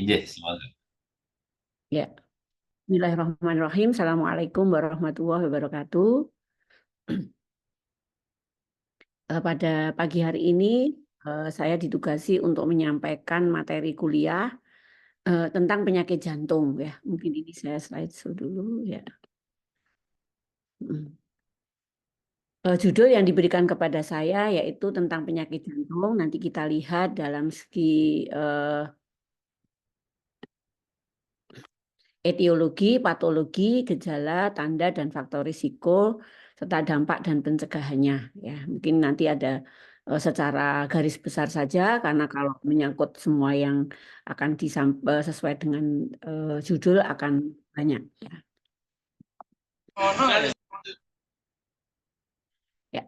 Inggih, semoga. Ya, Bismillahirrahmanirrahim. Assalamualaikum warahmatullahi wabarakatuh. Pada pagi hari ini saya ditugasi untuk menyampaikan materi kuliah tentang penyakit jantung. Ya, mungkin ini saya slideshow dulu ya. Mm. Judul yang diberikan kepada saya yaitu tentang penyakit jantung. Nanti kita lihat dalam segi etiologi, patologi, gejala, tanda, dan faktor risiko, serta dampak dan pencegahannya. Ya, mungkin nanti ada secara garis besar saja, karena kalau menyangkut semua yang akan sesuai dengan judul akan banyak. Ya. Ya.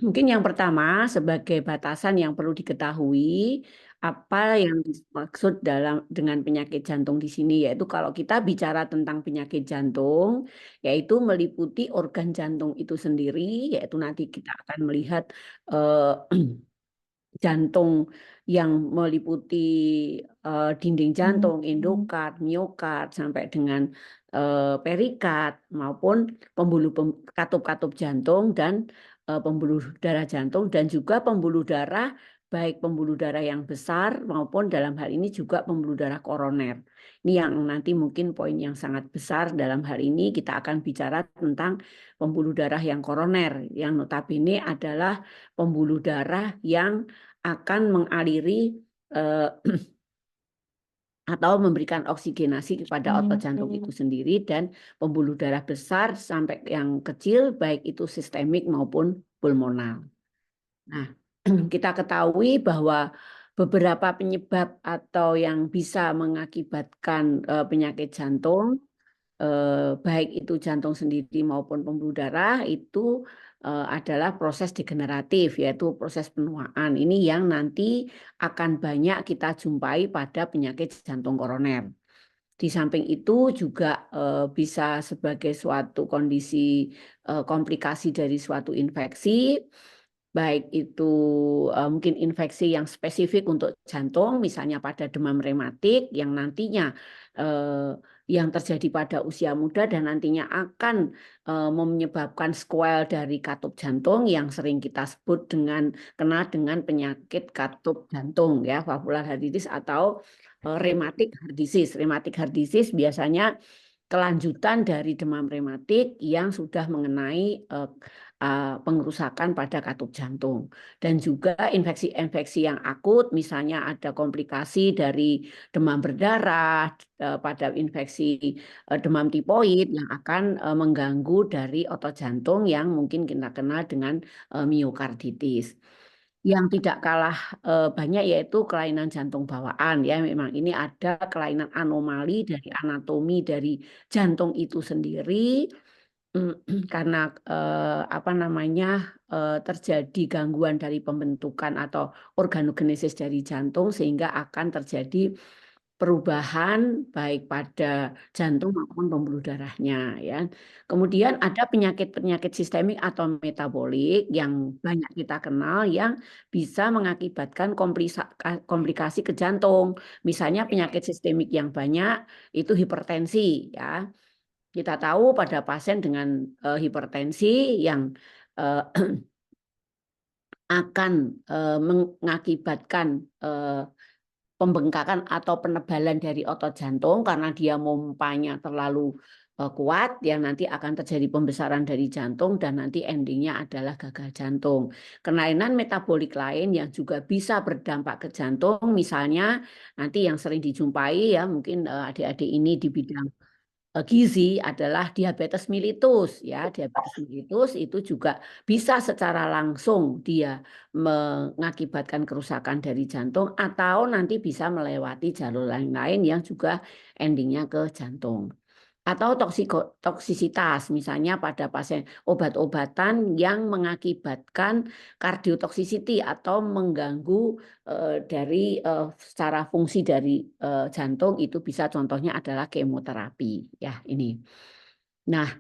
Mungkin yang pertama, sebagai batasan yang perlu diketahui, apa yang dimaksud dengan penyakit jantung di sini, yaitu kalau kita bicara tentang penyakit jantung, yaitu meliputi organ jantung itu sendiri, yaitu nanti kita akan melihat jantung yang meliputi dinding jantung, endokard, miokard, sampai dengan perikard, maupun katup-katup jantung dan pembuluh darah jantung, dan juga pembuluh darah, baik pembuluh darah yang besar maupun dalam hal ini juga pembuluh darah koroner. Ini yang nanti mungkin poin yang sangat besar dalam hal ini kita akan bicara tentang pembuluh darah yang koroner, yang notabene adalah pembuluh darah yang akan mengaliri eh, atau memberikan oksigenasi kepada otot jantung itu sendiri, dan pembuluh darah besar sampai yang kecil, baik itu sistemik maupun pulmonal. Nah, kita ketahui bahwa beberapa penyebab atau yang bisa mengakibatkan penyakit jantung, baik itu jantung sendiri maupun pembuluh darah, itu adalah proses degeneratif, yaitu proses penuaan. Ini yang nanti akan banyak kita jumpai pada penyakit jantung koroner. Di samping itu juga bisa sebagai suatu kondisi komplikasi dari suatu infeksi, baik itu mungkin infeksi yang spesifik untuk jantung, misalnya pada demam rematik yang nantinya yang terjadi pada usia muda dan nantinya akan menyebabkan squel dari katup jantung yang sering kita sebut kenal dengan penyakit katup jantung, ya, valvular heart disease atau rheumatic heart disease. Rheumatic heart disease biasanya kelanjutan dari demam rematik yang sudah mengenai pengerusakan pada katup jantung. Dan juga infeksi-infeksi yang akut, misalnya ada komplikasi dari demam berdarah, pada infeksi demam tipoid yang akan mengganggu dari otot jantung yang mungkin kita kenal dengan miokarditis. Yang tidak kalah banyak yaitu kelainan jantung bawaan, ya, memang ini ada kelainan anomali dari anatomi dari jantung itu sendiri, karena apa namanya terjadi gangguan dari pembentukan atau organogenesis dari jantung sehingga akan terjadi perubahan baik pada jantung maupun pembuluh darahnya, ya. Kemudian ada penyakit-penyakit sistemik atau metabolik yang banyak kita kenal yang bisa mengakibatkan komplikasi ke jantung. Misalnya penyakit sistemik yang banyak itu hipertensi, ya. Kita tahu pada pasien dengan hipertensi yang eh, akan mengakibatkan pembengkakan atau penebalan dari otot jantung karena dia mompanya terlalu kuat, yang nanti akan terjadi pembesaran dari jantung dan nanti endingnya adalah gagal jantung. Kelainan metabolik lain yang juga bisa berdampak ke jantung, misalnya nanti yang sering dijumpai, ya, mungkin adik-adik ini di bidang gizi adalah diabetes mellitus, ya. Diabetes mellitus itu juga bisa secara langsung dia mengakibatkan kerusakan dari jantung atau nanti bisa melewati jalur lain-lain yang juga endingnya ke jantung. Atau toksisitas, misalnya pada pasien obat-obatan yang mengakibatkan kardiotoksisiti atau mengganggu dari secara fungsi dari jantung, itu bisa contohnya adalah kemoterapi, ya, ini. Nah,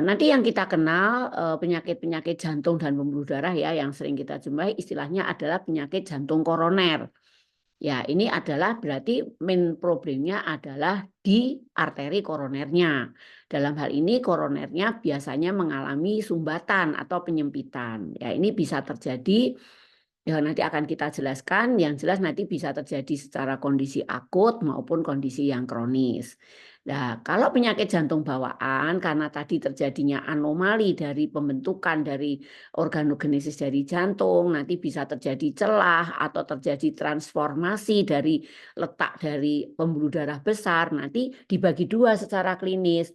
nanti yang kita kenal penyakit-penyakit jantung dan pembuluh darah, ya, yang sering kita jumpai istilahnya adalah penyakit jantung koroner. Ya, ini adalah berarti main problemnya adalah di arteri koronernya. Dalam hal ini koronernya biasanya mengalami sumbatan atau penyempitan. Ya, ini bisa terjadi. Ya, nanti akan kita jelaskan. Yang jelas nanti bisa terjadi secara kondisi akut maupun kondisi yang kronis. Nah, kalau penyakit jantung bawaan karena tadi terjadinya anomali dari pembentukan dari organogenesis dari jantung, nanti bisa terjadi celah atau terjadi transformasi dari letak dari pembuluh darah besar, nanti dibagi dua secara klinis.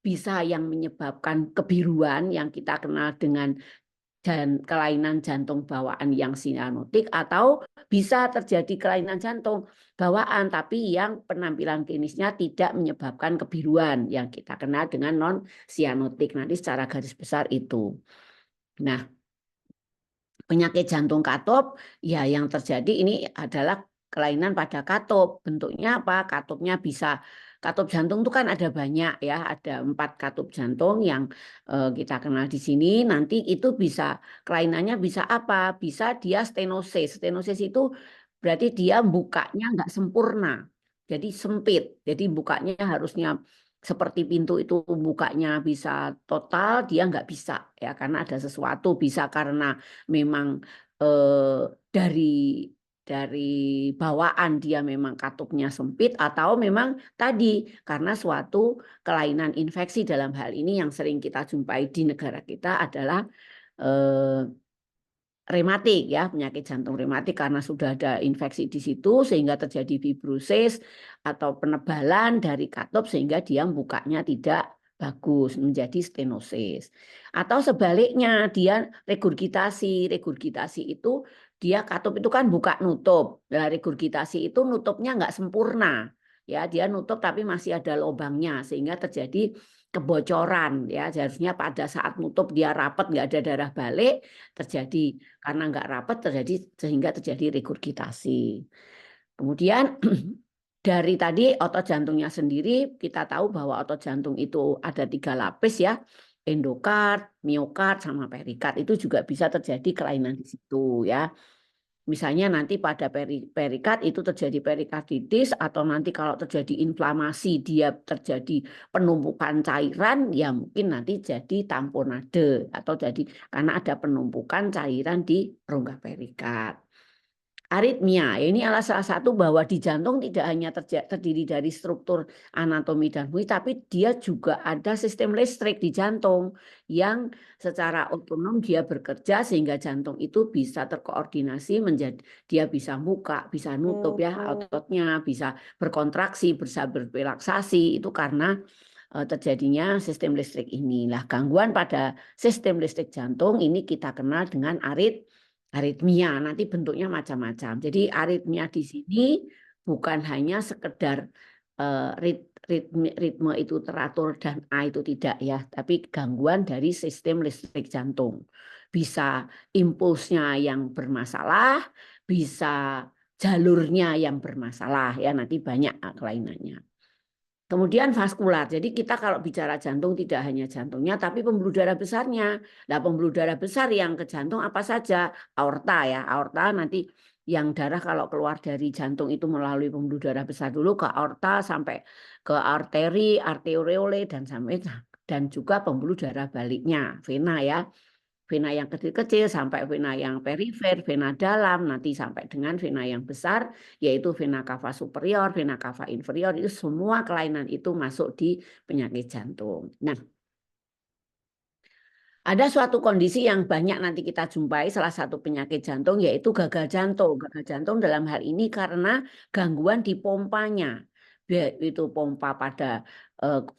Bisa yang menyebabkan kebiruan yang kita kenal dengan dan kelainan jantung bawaan yang sianotik, atau bisa terjadi kelainan jantung bawaan tapi yang penampilan klinisnya tidak menyebabkan kebiruan yang kita kenal dengan non sianotik. Nanti secara garis besar itu. Nah, penyakit jantung katup ya yang terjadi ini adalah kelainan pada katup. Bentuknya apa? Katupnya bisa katup jantung itu kan ada banyak ya, ada 4 katup jantung yang kita kenal di sini. Nanti itu bisa kelainannya bisa apa? Bisa dia stenosis. Stenosis itu berarti dia bukanya nggak sempurna. Jadi sempit. Jadi bukanya harusnya seperti pintu itu bukanya bisa total, dia nggak bisa ya karena ada sesuatu, bisa karena memang dari bawaan dia memang katupnya sempit, atau memang tadi karena suatu kelainan infeksi. Dalam hal ini yang sering kita jumpai di negara kita adalah eh, rematik ya, penyakit jantung rematik karena sudah ada infeksi di situ sehingga terjadi fibrosis atau penebalan dari katup sehingga dia bukanya tidak bagus menjadi stenosis. Atau sebaliknya dia regurgitasi. Regurgitasi itu dia katup itu kan buka nutup. Nah, regurgitasi itu nutupnya nggak sempurna. Ya, dia nutup tapi masih ada lubangnya sehingga terjadi kebocoran ya. Harusnya pada saat nutup dia rapat nggak ada darah balik, terjadi karena nggak rapat terjadi sehingga terjadi regurgitasi. Kemudian dari tadi otot jantungnya sendiri kita tahu bahwa otot jantung itu ada 3 lapis ya, endokard, miokard, sama perikard. Itu juga bisa terjadi kelainan di situ ya. Misalnya nanti pada perikard itu terjadi perikarditis, atau nanti kalau terjadi inflamasi dia terjadi penumpukan cairan, ya mungkin nanti jadi tamponade atau jadi karena ada penumpukan cairan di rongga perikard. Aritmia, ini adalah salah satu bahwa di jantung tidak hanya terdiri dari struktur anatomi dan fungsi, tapi dia juga ada sistem listrik di jantung yang secara otonom dia bekerja sehingga jantung itu bisa terkoordinasi menjadi dia bisa buka, bisa nutup ya ototnya, bisa berkontraksi, bisa berrelaksasi itu karena terjadinya sistem listrik ini. Nah, gangguan pada sistem listrik jantung ini kita kenal dengan aritmia. Nanti bentuknya macam-macam. Jadi aritmia di sini bukan hanya sekedar ritme itu teratur dan A itu tidak ya, tapi gangguan dari sistem listrik jantung. Bisa impulsnya yang bermasalah, bisa jalurnya yang bermasalah ya, nanti banyak kelainannya. Kemudian vaskular. Jadi kita kalau bicara jantung tidak hanya jantungnya tapi pembuluh darah besarnya. Nah, pembuluh darah besar yang ke jantung apa saja? Aorta ya. Aorta nanti yang darah kalau keluar dari jantung itu melalui pembuluh darah besar dulu ke aorta sampai ke arteri, arteriole dan juga pembuluh darah baliknya, vena ya. Vena yang kecil-kecil sampai vena yang perifer, vena dalam, nanti sampai dengan vena yang besar, yaitu vena cava superior, vena cava inferior, itu semua kelainan itu masuk di penyakit jantung. Nah, ada suatu kondisi yang banyak nanti kita jumpai, salah satu penyakit jantung yaitu gagal jantung. Gagal jantung dalam hal ini karena gangguan di pompanya. Itu pompa pada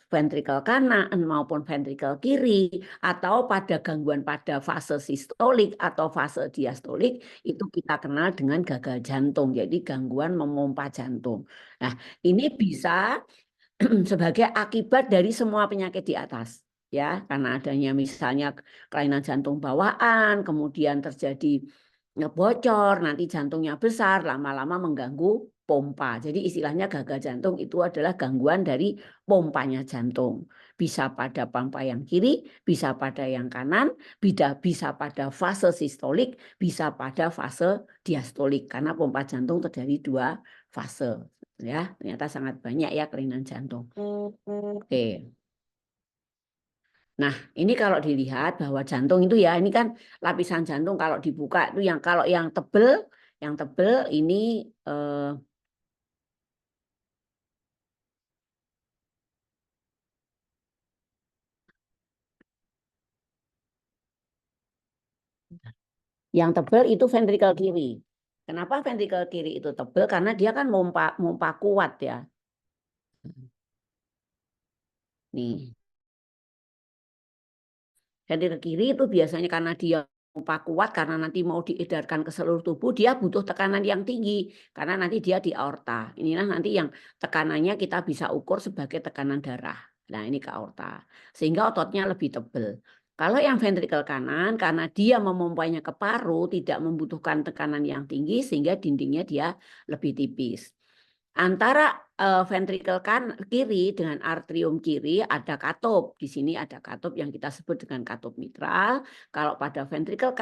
ventrikel kanan maupun ventrikel kiri, atau pada gangguan pada fase sistolik atau fase diastolik, itu kita kenal dengan gagal jantung. Jadi gangguan memompa jantung. Nah, ini bisa sebagai akibat dari semua penyakit di atas ya, karena adanya misalnya kelainan jantung bawaan, kemudian terjadi bocor, nanti jantungnya besar, lama-lama mengganggu pompa. Jadi istilahnya gagal jantung itu adalah gangguan dari pompanya jantung. Bisa pada pompa yang kiri, bisa pada yang kanan, bisa pada fase sistolik, bisa pada fase diastolik. Karena pompa jantung terjadi 2 fase. Ya, ternyata sangat banyak ya kelainan jantung. Oke. Nah, ini kalau dilihat bahwa jantung itu ya, ini kan lapisan jantung kalau dibuka itu kalau yang tebel ini yang tebel itu ventrikel kiri. Kenapa ventrikel kiri itu tebel? Karena dia kan mompa kuat ya. Nih. Ventrikel kiri itu biasanya karena dia pompa kuat karena nanti mau diedarkan ke seluruh tubuh, dia butuh tekanan yang tinggi karena nanti dia di aorta. Inilah nanti yang tekanannya kita bisa ukur sebagai tekanan darah. Nah, ini ke aorta. Sehingga ototnya lebih tebal. Kalau yang ventrikel kanan karena dia memompanya ke paru tidak membutuhkan tekanan yang tinggi sehingga dindingnya dia lebih tipis. Antara ventrikel kiri dengan atrium kiri ada katup. Di sini ada katup yang kita sebut dengan katup mitral. Kalau pada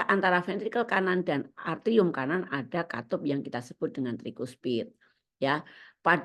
antara ventrikel kanan dan atrium kanan ada katup yang kita sebut dengan trikuspid. Ya,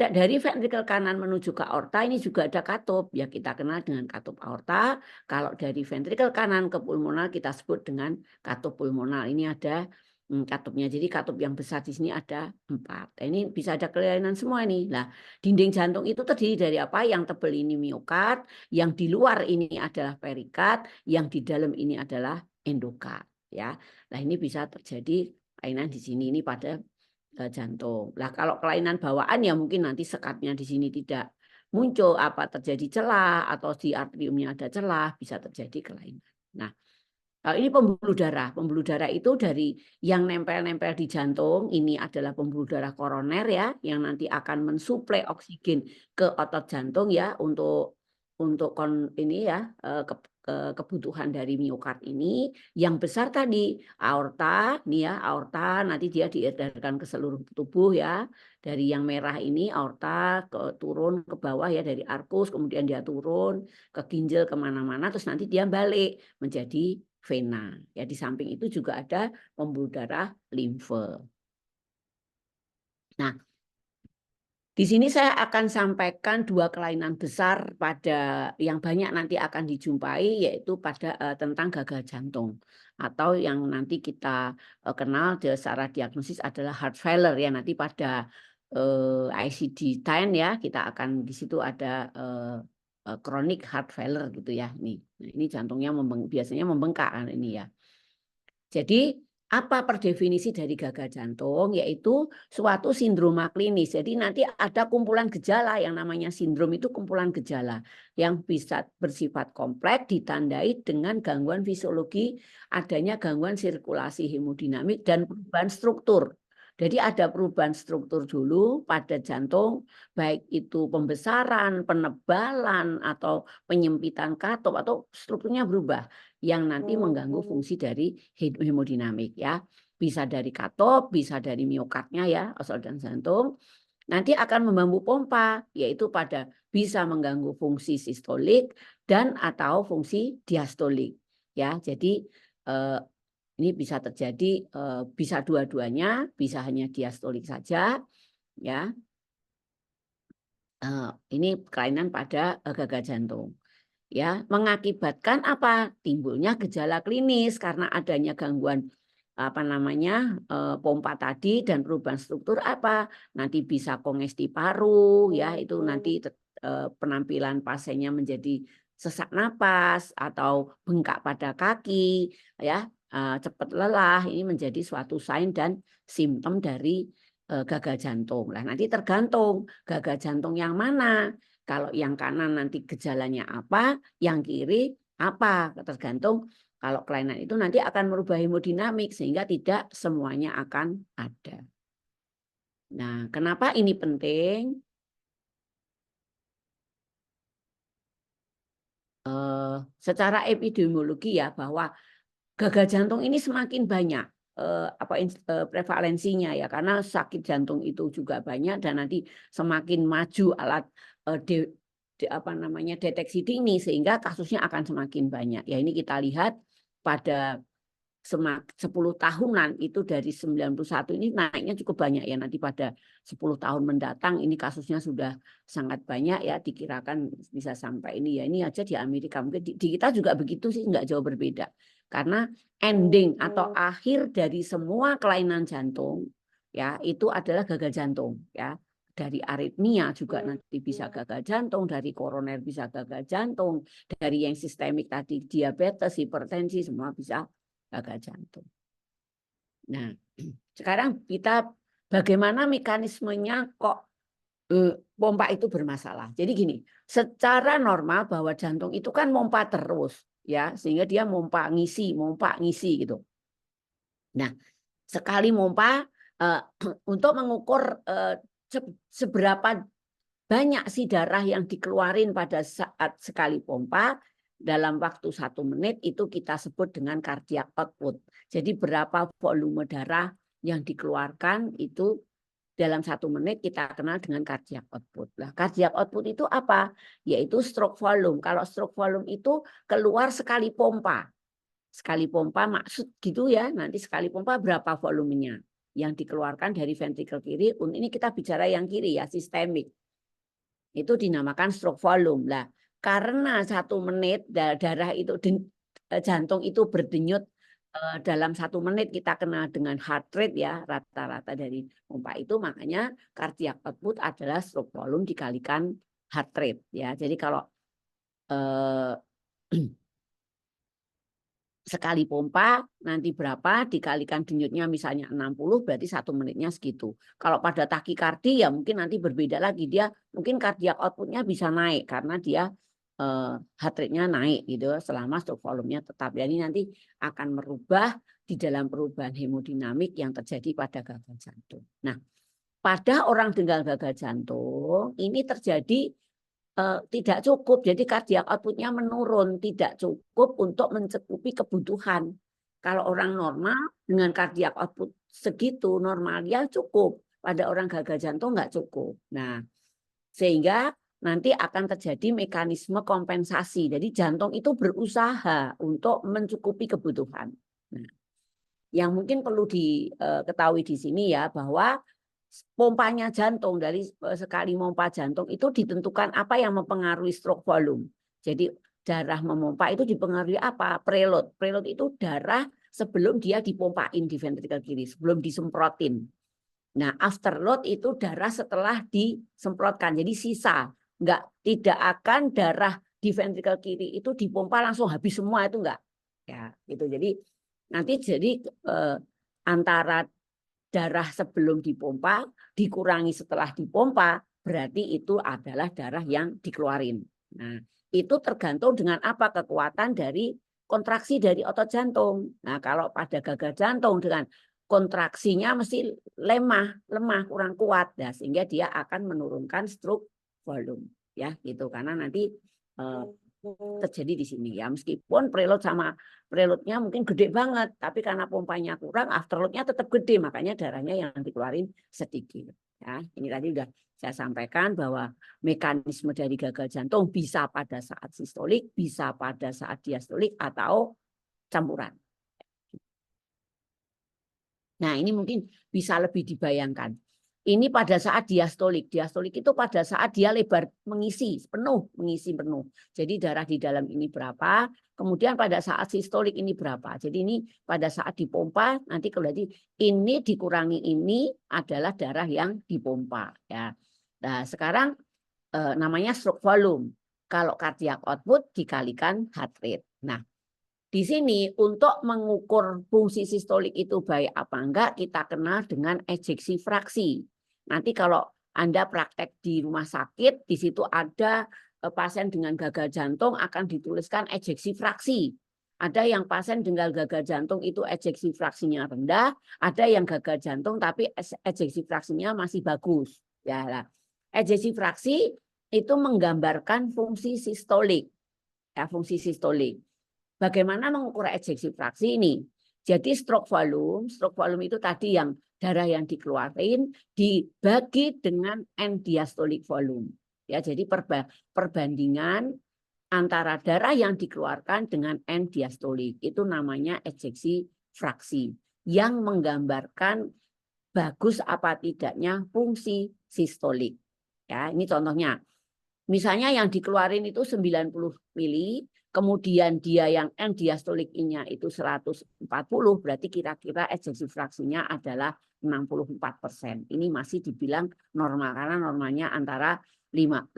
dari ventrikel kanan menuju ke aorta ini juga ada katup. Ya, kita kenal dengan katup aorta. Kalau dari ventrikel kanan ke pulmonal kita sebut dengan katup pulmonal. Ini ada katupnya. Jadi katup yang besar di sini ada 4. Ini bisa ada kelainan semua ini. Nah, dinding jantung itu terdiri dari apa? Yang tebal ini miokard, yang di luar ini adalah perikard, yang di dalam ini adalah endokard. Ya, nah ini bisa terjadi kelainan di sini ini pada jantung. Nah, kalau kelainan bawaan ya mungkin nanti sekatnya di sini tidak muncul, apa terjadi celah atau di atriumnya ada celah, bisa terjadi kelainan. Nah, ini pembuluh darah. Pembuluh darah itu dari yang nempel-nempel di jantung, ini adalah pembuluh darah koroner ya, yang nanti akan mensuplai oksigen ke otot jantung ya untuk ini ya kebutuhan dari miokard ini. Yang besar tadi aorta, nih ya aorta nanti dia diedarkan ke seluruh tubuh ya. Dari yang merah ini aorta turun ke bawah ya dari arkus, kemudian dia turun ke ginjal kemana-mana, terus nanti dia balik menjadi vena. Ya di samping itu juga ada pembuluh darah limfe. Nah, di sini saya akan sampaikan 2 kelainan besar pada yang banyak nanti akan dijumpai yaitu pada tentang gagal jantung atau yang nanti kita kenal secara diagnosis adalah heart failure ya nanti pada ICD-10 ya kita akan di situ ada chronic heart failure gitu ya nih. Nah, ini jantungnya biasanya membengkak kan ini ya. Jadi apa per definisi dari gagal jantung? Yaitu suatu sindroma klinis. Jadi nanti ada kumpulan gejala yang namanya sindrom itu kumpulan gejala yang bisa bersifat kompleks ditandai dengan gangguan fisiologi, adanya gangguan sirkulasi hemodinamik dan perubahan struktur. Jadi ada perubahan struktur dulu pada jantung, baik itu pembesaran, penebalan, atau penyempitan katup, atau strukturnya berubah yang nanti mengganggu fungsi dari hemodinamik ya. Bisa dari katup, bisa dari miokardnya ya, organ jantung. Nanti akan membantu pompa, yaitu pada bisa mengganggu fungsi sistolik dan atau fungsi diastolik. Ya, jadi ini bisa terjadi bisa dua-duanya, bisa hanya diastolik saja ya. Ini kelainan pada gagal jantung. Ya, mengakibatkan apa? Timbulnya gejala klinis karena adanya gangguan apa namanya pompa tadi dan perubahan struktur apa? Nanti bisa kongesti paru ya, itu nanti penampilan pasiennya menjadi sesak napas atau bengkak pada kaki ya, cepat lelah, ini menjadi suatu sign dan simptom dari gagal jantung. Nah, nanti tergantung gagal jantung yang mana. Kalau yang kanan nanti gejalanya apa, yang kiri apa, tergantung kalau kelainan itu nanti akan merubah hemodinamik sehingga tidak semuanya akan ada. Nah, kenapa ini penting? Secara epidemiologi ya bahwa gagal jantung ini semakin banyak. prevalensinya ya, karena sakit jantung itu juga banyak dan nanti semakin maju alat deteksi dini sehingga kasusnya akan semakin banyak. Ya ini kita lihat pada 10 tahunan itu dari 91 ini naiknya cukup banyak ya, nanti pada 10 tahun mendatang ini kasusnya sudah sangat banyak ya, dikirakan bisa sampai ini ya, ini aja di Amerika, mungkin di kita juga begitu sih, nggak jauh berbeda. Karena ending atau akhir dari semua kelainan jantung ya itu adalah gagal jantung ya. Dari aritmia juga nanti bisa gagal jantung, dari koroner bisa gagal jantung, dari yang sistemik tadi diabetes, hipertensi semua bisa gagal jantung. Nah, sekarang kita bagaimana mekanismenya kok pompa itu bermasalah. Jadi gini, secara normal bahwa jantung itu kan pompa terus ya, sehingga dia pompa ngisi gitu. Nah, sekali pompa untuk mengukur seberapa banyak sih darah yang dikeluarin pada saat sekali pompa dalam waktu 1 menit itu kita sebut dengan cardiac output. Jadi berapa volume darah yang dikeluarkan itu dalam 1 menit kita kenal dengan cardiac output. Nah, cardiac output itu apa? Yaitu stroke volume. Kalau stroke volume itu keluar sekali pompa. Sekali pompa maksud gitu ya, nanti sekali pompa berapa volumenya yang dikeluarkan dari ventrikel kiri. Ini kita bicara yang kiri ya, sistemik. Itu dinamakan stroke volume. Lah, karena 1 menit darah itu jantung itu berdenyut dalam 1 menit kita kenal dengan heart rate ya, rata-rata dari pompa itu, makanya cardiac output adalah stroke volume dikalikan heart rate ya. Jadi kalau sekali pompa nanti berapa dikalikan denyutnya misalnya 60 berarti 1 menitnya segitu. Kalau pada takikardi ya mungkin nanti berbeda lagi, dia mungkin cardiac outputnya bisa naik karena dia heart rate-nya naik gitu selama stroke volume-nya tetap. Jadi nanti akan merubah di dalam perubahan hemodinamik yang terjadi pada gagal jantung. Nah, pada orang dengan gagal jantung ini terjadi tidak cukup, jadi cardiac output-nya menurun, tidak cukup untuk mencukupi kebutuhan. Kalau orang normal dengan cardiac output segitu normal ya cukup, pada orang gagal jantung nggak cukup. Nah, sehingga nanti akan terjadi mekanisme kompensasi. Jadi jantung itu berusaha untuk mencukupi kebutuhan. Nah, yang mungkin perlu diketahui di sini ya bahwa pompanya jantung dari sekali pompa jantung itu ditentukan apa yang mempengaruhi stroke volume. Jadi darah memompa itu dipengaruhi apa? Preload. Preload itu darah sebelum dia dipompain di ventrikel kiri, sebelum disemprotin. Nah, afterload itu darah setelah disemprotkan. Jadi sisa. Tidak akan darah di ventrikel kiri itu dipompa langsung habis semua, itu enggak. Ya, gitu. Jadi nanti antara darah sebelum dipompa dikurangi setelah dipompa, berarti itu adalah darah yang dikeluarin. Nah, itu tergantung dengan apa kekuatan dari kontraksi dari otot jantung. Nah, kalau pada gagal jantung dengan kontraksinya mesti lemah, kurang kuat, nah, sehingga dia akan menurunkan stroke volume, ya gitu. Karena nanti terjadi di sini ya, meskipun preload sama preloadnya mungkin gede banget, tapi karena pompanya kurang, afterloadnya tetap gede, makanya darahnya yang dikeluarin sedikit. Ya, ini tadi udah saya sampaikan bahwa mekanisme dari gagal jantung bisa pada saat sistolik, bisa pada saat diastolik atau campuran. Nah, ini mungkin bisa lebih dibayangkan. Ini pada saat diastolik. Diastolik itu pada saat dia lebar mengisi penuh. Jadi darah di dalam ini berapa, kemudian pada saat sistolik ini berapa. Jadi ini pada saat dipompa, nanti kalau ini dikurangi ini adalah darah yang dipompa. Ya. Nah, sekarang namanya stroke volume. Kalau cardiac output dikalikan heart rate. Nah, di sini untuk mengukur fungsi sistolik itu baik apa enggak, kita kenal dengan ejeksi fraksi. Nanti kalau Anda praktek di rumah sakit, di situ ada pasien dengan gagal jantung akan dituliskan ejeksi fraksi. Ada yang pasien dengan gagal jantung itu ejeksi fraksinya rendah, ada yang gagal jantung tapi ejeksi fraksinya masih bagus. Ya, lah. Ejeksi fraksi itu menggambarkan fungsi sistolik. Ya, fungsi sistolik. Bagaimana mengukur ejeksi fraksi ini? Jadi stroke volume itu tadi yang darah yang dikeluarin dibagi dengan end diastolic volume. Ya, jadi perbandingan antara darah yang dikeluarkan dengan end diastolik itu namanya ejeksi fraksi yang menggambarkan bagus apa tidaknya fungsi sistolik. Ya, ini contohnya. Misalnya yang dikeluarin itu 90 mili, kemudian dia yang end diastoliknya itu 140, berarti kira-kira ejeksi fraksinya adalah 64%. Ini masih dibilang normal karena normalnya antara 5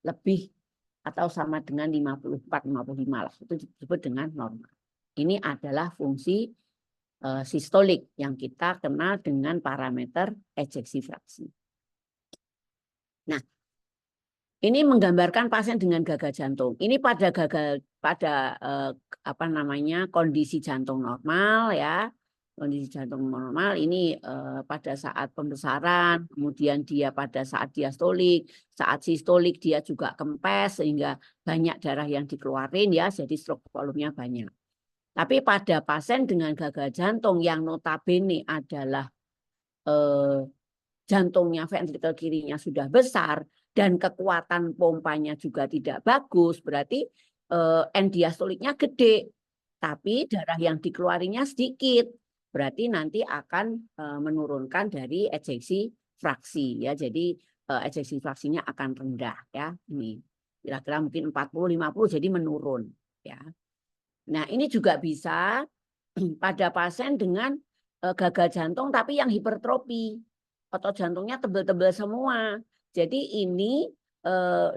lebih atau sama dengan 54-55 lah. Itu disebut dengan normal. Ini adalah fungsi sistolik yang kita kenal dengan parameter ejeksi fraksi. Nah, ini menggambarkan pasien dengan gagal jantung. Ini pada apa namanya kondisi jantung normal ya. Kondisi jantung normal ini pada saat pembesaran, kemudian dia pada saat diastolik, saat sistolik dia juga kempes sehingga banyak darah yang dikeluarin ya, jadi stroke volumenya banyak. Tapi pada pasien dengan gagal jantung yang notabene adalah jantungnya ventrikel kirinya sudah besar dan kekuatan pompanya juga tidak bagus, berarti end diastoliknya gede, tapi darah yang dikeluarinya sedikit, berarti nanti akan menurunkan dari ejeksi fraksi ya. Jadi ejeksi fraksinya akan rendah ya. Ini kira-kira mungkin 40-50 jadi menurun ya. Nah, ini juga bisa pada pasien dengan gagal jantung tapi yang hipertrofi. Otot jantungnya tebel-tebel semua. Jadi ini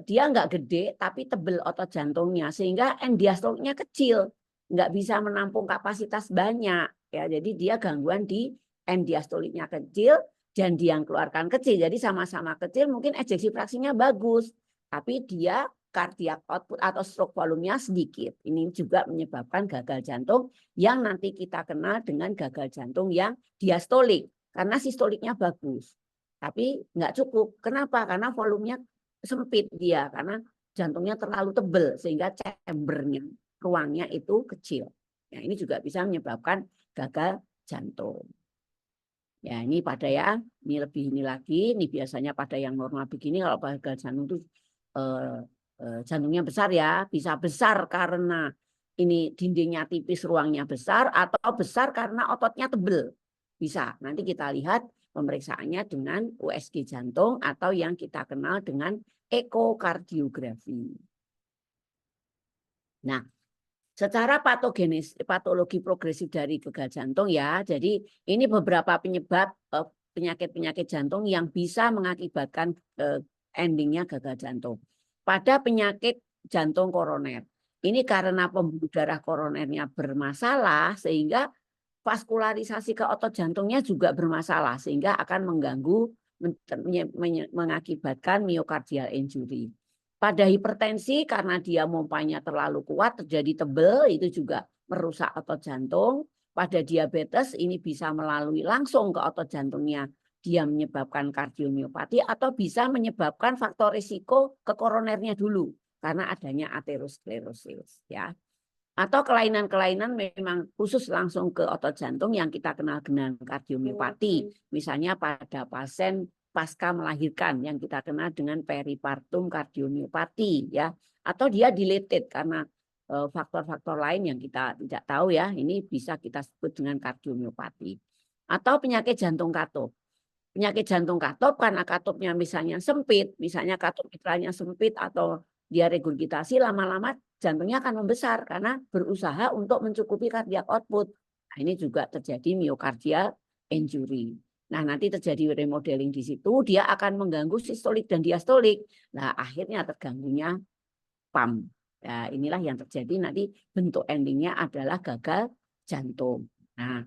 dia nggak gede tapi tebel otot jantungnya sehingga end diastoliknya kecil, nggak bisa menampung kapasitas banyak ya. Jadi dia gangguan di end diastoliknya kecil dan dia yang keluarkan kecil. Jadi sama-sama kecil mungkin ejeksi fraksinya bagus, tapi dia cardiac output atau stroke volumenya sedikit. Ini juga menyebabkan gagal jantung yang nanti kita kenal dengan gagal jantung yang diastolik. Karena sistoliknya bagus. Tapi nggak cukup. Kenapa? Karena volumenya sempit dia. Karena jantungnya terlalu tebal. Sehingga chambernya, ruangnya itu kecil. Ya, ini juga bisa menyebabkan gagal jantung. Ya, ini pada ya, ini lebih ini lagi. Ini biasanya pada yang normal begini, kalau gagal jantung itu jantungnya besar ya, bisa besar karena ini dindingnya tipis, ruangnya besar, atau besar karena ototnya tebel. Bisa. Nanti kita lihat pemeriksaannya dengan USG jantung atau yang kita kenal dengan ekokardiografi. Nah, secara patologi progresif dari gagal jantung ya, jadi ini beberapa penyebab penyakit-penyakit jantung yang bisa mengakibatkan endingnya gagal jantung. Pada penyakit jantung koroner, ini karena pembuluh darah koronernya bermasalah sehingga vaskularisasi ke otot jantungnya juga bermasalah sehingga akan mengganggu mengakibatkan myocardial injury. Pada hipertensi karena dia pompanya terlalu kuat terjadi tebel itu juga merusak otot jantung. Pada diabetes ini bisa melalui langsung ke otot jantungnya, dia menyebabkan kardiomiopati atau bisa menyebabkan faktor risiko ke koronernya dulu karena adanya aterosklerosis ya. Atau kelainan-kelainan memang khusus langsung ke otot jantung yang kita kenal dengan kardiomiopati. Misalnya pada pasien pasca melahirkan yang kita kenal dengan peripartum kardiomiopati ya. Atau dia dilated karena faktor-faktor lain yang kita tidak tahu ya. Ini bisa kita sebut dengan kardiomiopati. Atau penyakit jantung katup. Penyakit jantung katup karena katupnya misalnya sempit, misalnya katup mitralnya sempit atau dia regurgitasi, lama-lama jantungnya akan membesar karena berusaha untuk mencukupi cardiac output. Nah, ini juga terjadi myocardial injury. Nah, nanti terjadi remodeling di situ, dia akan mengganggu sistolik dan diastolik. Nah, akhirnya terganggunya pump. Nah, inilah yang terjadi nanti bentuk endingnya adalah gagal jantung. Nah,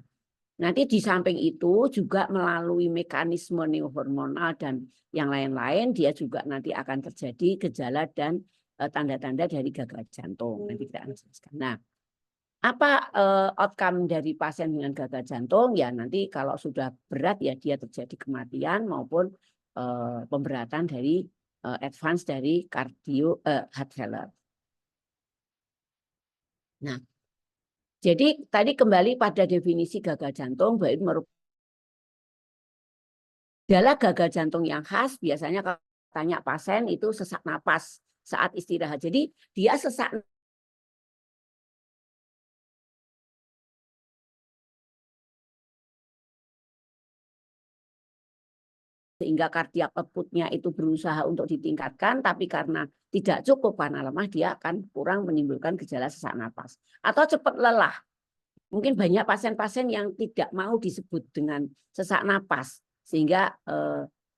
nanti di samping itu juga melalui mekanisme neohormonal dan yang lain-lain, dia juga nanti akan terjadi gejala dan tanda-tanda dari gagal jantung. Nanti kita akan jelaskan. Nah, apa outcome dari pasien dengan gagal jantung? Ya nanti kalau sudah berat ya dia terjadi kematian maupun pemberatan dari advance dari heart failure. Nah, Jadi tadi kembali pada definisi gagal jantung, bahwa merupakan gejala gagal jantung yang khas. Biasanya kalau tanya pasien itu sesak napas saat istirahat. Jadi dia sesak sehingga kardiak output-nya itu berusaha untuk ditingkatkan, tapi karena tidak cukup karena lemah, dia akan kurang menimbulkan gejala sesak napas. Atau cepat lelah. Mungkin banyak pasien-pasien yang tidak mau disebut dengan sesak napas, sehingga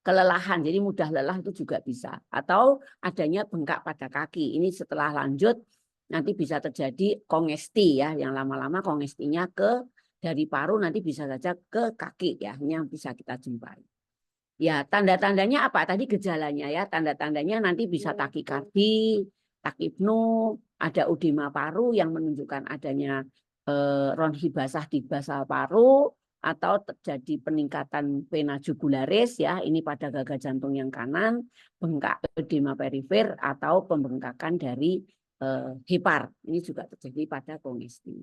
kelelahan, jadi mudah lelah itu juga bisa. Atau adanya bengkak pada kaki. Ini setelah lanjut, nanti bisa terjadi kongesti ya, yang lama-lama kongestinya dari paru nanti bisa saja ke kaki ya, ini yang bisa kita jumpai. Ya, tanda-tandanya apa? Tadi gejalanya ya, tanda-tandanya nanti bisa takikardi, takipnu, ada edema paru yang menunjukkan adanya ronhi basah di basal paru, atau terjadi peningkatan vena jugularis ya, ini pada gagal jantung yang kanan, bengkak edema perifer atau pembengkakan dari hepar. Ini juga terjadi pada kongesti.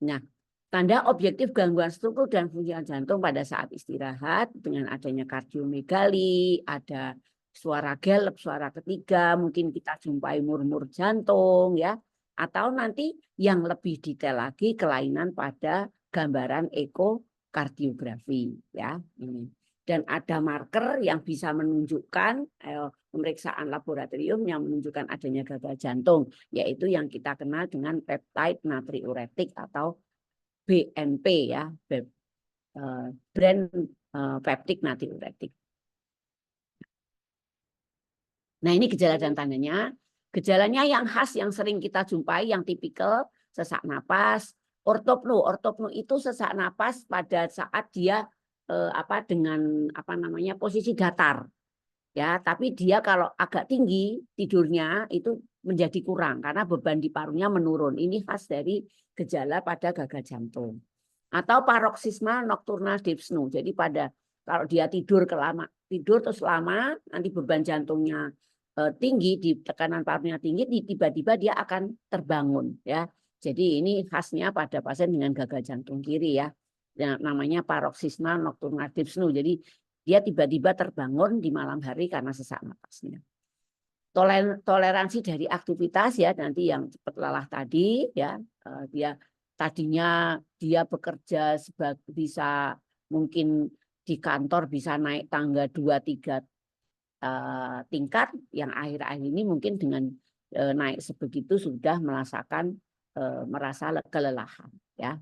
Nah, tanda objektif gangguan struktur dan fungsi jantung pada saat istirahat dengan adanya kardiomegali, ada suara gelap, suara ketiga, mungkin kita jumpai murmur jantung ya, atau nanti yang lebih detail lagi kelainan pada gambaran ekokardiografi ya ini. Dan ada marker yang bisa menunjukkan pemeriksaan laboratorium yang menunjukkan adanya gagal jantung, yaitu yang kita kenal dengan peptide natriuretik atau BNP ya, brand peptik natriuretik. Nah, ini gejala dan tandanya. Gejalanya yang khas yang sering kita jumpai yang tipikal sesak napas, ortopnu. Ortopnu itu sesak napas pada saat dia dengan posisi datar. Ya, tapi dia kalau agak tinggi tidurnya itu menjadi kurang karena beban di parunya menurun. Ini khas dari gejala pada gagal jantung. Atau paroksismal nocturnal dyspnea. Jadi kalau dia tidur terus lama, nanti beban jantungnya tinggi, di tekanan parunya tinggi, tiba-tiba dia akan terbangun ya. Jadi ini khasnya pada pasien dengan gagal jantung kiri ya. Yang namanya paroksismal nocturnal dyspnea. Jadi dia tiba-tiba terbangun di malam hari karena sesak napasnya. Toleransi dari aktivitas ya, nanti yang cepat lelah tadi ya, dia tadinya dia bekerja bisa mungkin di kantor bisa naik tangga 2-3 tingkat, yang akhir-akhir ini mungkin dengan naik sebegitu sudah merasa kelelahan ya.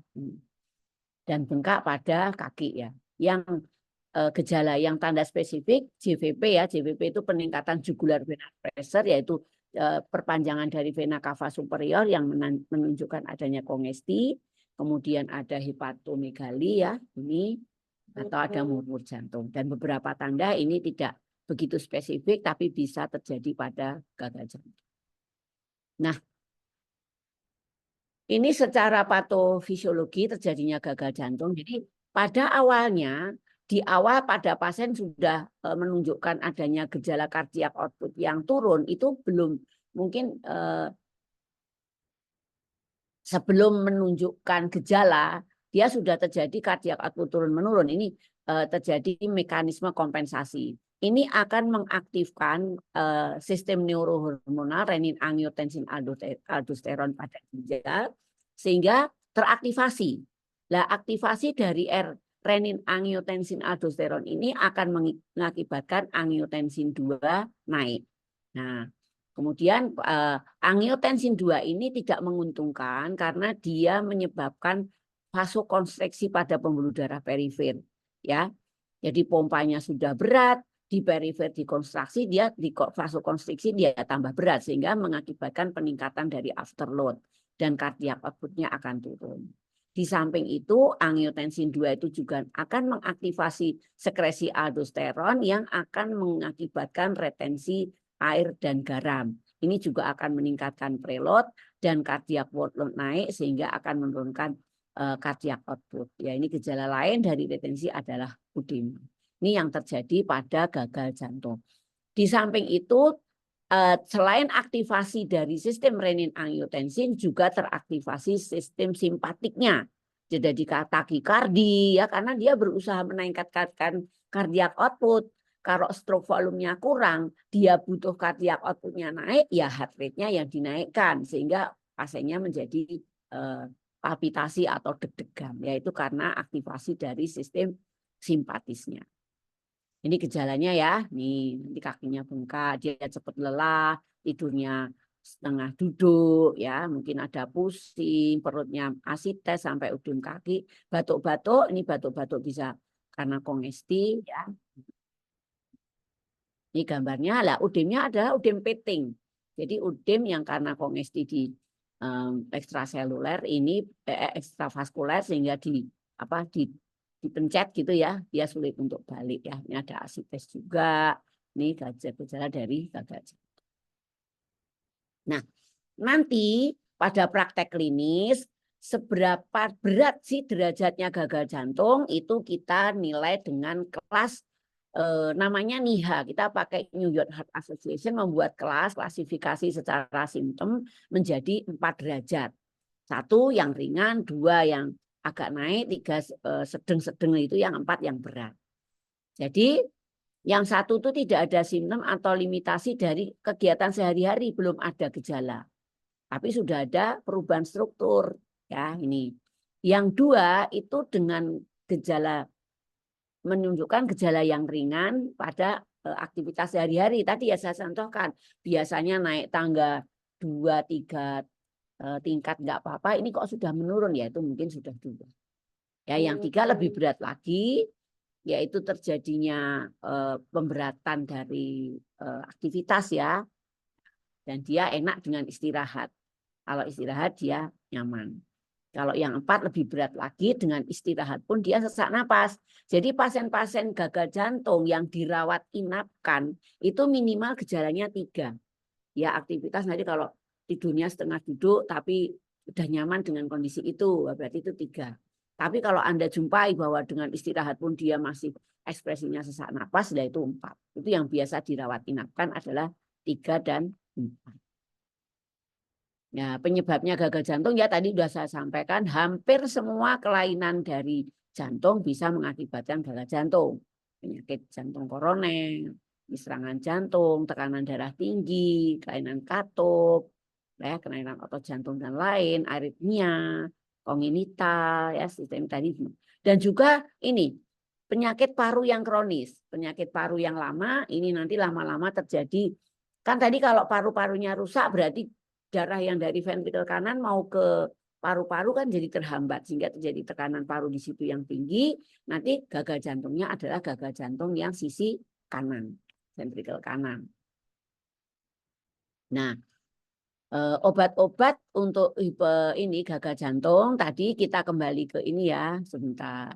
Dan bengkak pada kaki ya. Yang gejala yang tanda spesifik JVP ya, JVP itu peningkatan jugular vena pressure, yaitu perpanjangan dari vena cava superior yang menunjukkan adanya kongesti, kemudian ada hepatomegali ya, ini atau ada murmur jantung. Dan beberapa tanda ini tidak begitu spesifik tapi bisa terjadi pada gagal jantung. Nah, ini secara patofisiologi terjadinya gagal jantung. Jadi pada awalnya, di awal pada pasien sudah menunjukkan adanya gejala kardiak output yang turun, itu belum mungkin sebelum menunjukkan gejala, dia sudah terjadi kardiak output turun-menurun. Ini terjadi mekanisme kompensasi. Ini akan mengaktifkan sistem neurohormonal renin-angiotensin aldosteron pada ginjal sehingga teraktivasi. Nah, aktivasi dari renin-angiotensin aldosteron ini akan mengakibatkan angiotensin 2 naik. Nah, kemudian angiotensin 2 ini tidak menguntungkan karena dia menyebabkan vasokonstriksi pada pembuluh darah perifer, ya. Jadi pompanya sudah berat, di perifer dikonstruksi, dia di vasokonstriksi dia tambah berat sehingga mengakibatkan peningkatan dari afterload dan kardiak output-nya akan turun. Di samping itu angiotensin 2 itu juga akan mengaktifasi sekresi aldosteron yang akan mengakibatkan retensi air dan garam. Ini juga akan meningkatkan preload dan cardiac workload naik sehingga akan menurunkan cardiac output. Ya, ini gejala lain dari retensi adalah edema. Ini yang terjadi pada gagal jantung. Di samping itu selain aktivasi dari sistem renin-angiotensin juga teraktivasi sistem simpatiknya. Jadi takikardi ya, karena dia berusaha meningkatkan cardiac output. Kalau stroke volumenya kurang, dia butuh cardiac outputnya naik, ya heart rate-nya yang dinaikkan sehingga pasiennya menjadi palpitasi atau deg-degan, yaitu karena aktivasi dari sistem simpatisnya. Ini gejalanya ya, nih nanti kakinya bengkak, dia cepat lelah, tidurnya setengah duduk, ya mungkin ada pusing, perutnya asites sampai ujung kaki, batuk-batuk, ini batuk-batuk bisa karena kongesti, ya. Ini gambarnya lah, udemnya adalah udem peting. Jadi udem yang karena kongesti di ekstraseluler ini ekstravaskuler sehingga dipencet gitu ya, dia sulit untuk balik ya. Ini ada asites juga. Ini gejala dari gagal jantung. Nah, nanti pada praktek klinis seberapa berat sih derajatnya gagal jantung itu kita nilai dengan kelas namanya NIHA. Kita pakai New York Heart Association membuat kelas klasifikasi secara simptom menjadi 4 derajat. 1 yang ringan, 2 yang agak naik, 3 sedang-sedang itu, yang 4 yang berat. Jadi yang 1 itu tidak ada simptom atau limitasi dari kegiatan sehari-hari, belum ada gejala. Tapi sudah ada perubahan struktur ya ini. Yang 2 itu dengan gejala menunjukkan gejala yang ringan pada aktivitas sehari-hari. Tadi ya saya contohkan, biasanya naik tangga 2-3 tingkat nggak apa-apa, ini kok sudah menurun ya, itu mungkin sudah 2. Ya, yang 3 lebih berat lagi, yaitu terjadinya pemberatan dari aktivitas ya, dan dia enak dengan istirahat. Kalau istirahat dia nyaman. Kalau yang 4 lebih berat lagi, dengan istirahat pun dia sesak napas. Jadi pasien-pasien gagal jantung yang dirawat inapkan itu minimal gejalanya 3. Ya aktivitas nanti kalau tidurnya setengah duduk tapi sudah nyaman dengan kondisi itu, berarti itu 3. Tapi kalau Anda jumpai bahwa dengan istirahat pun dia masih ekspresinya sesak napas, itu 4. Itu yang biasa dirawat inapkan adalah 3 dan 4. Ya, penyebabnya gagal jantung ya tadi sudah saya sampaikan, hampir semua kelainan dari jantung bisa mengakibatkan gagal jantung. Penyakit jantung koroner, serangan jantung, tekanan darah tinggi, kelainan katup, ya, kelainan otot jantung dan lain, aritmia, kongenital, ya sistem tadi. Dan juga ini penyakit paru yang kronis, penyakit paru yang lama ini nanti lama-lama terjadi. Kan tadi kalau paru-parunya rusak berarti darah yang dari ventrikel kanan mau ke paru-paru kan jadi terhambat sehingga terjadi tekanan paru di situ yang tinggi. Nanti gagal jantungnya adalah gagal jantung yang sisi kanan, ventrikel kanan. Nah, obat-obat untuk ini gagal jantung tadi kita kembali ke ini ya sebentar.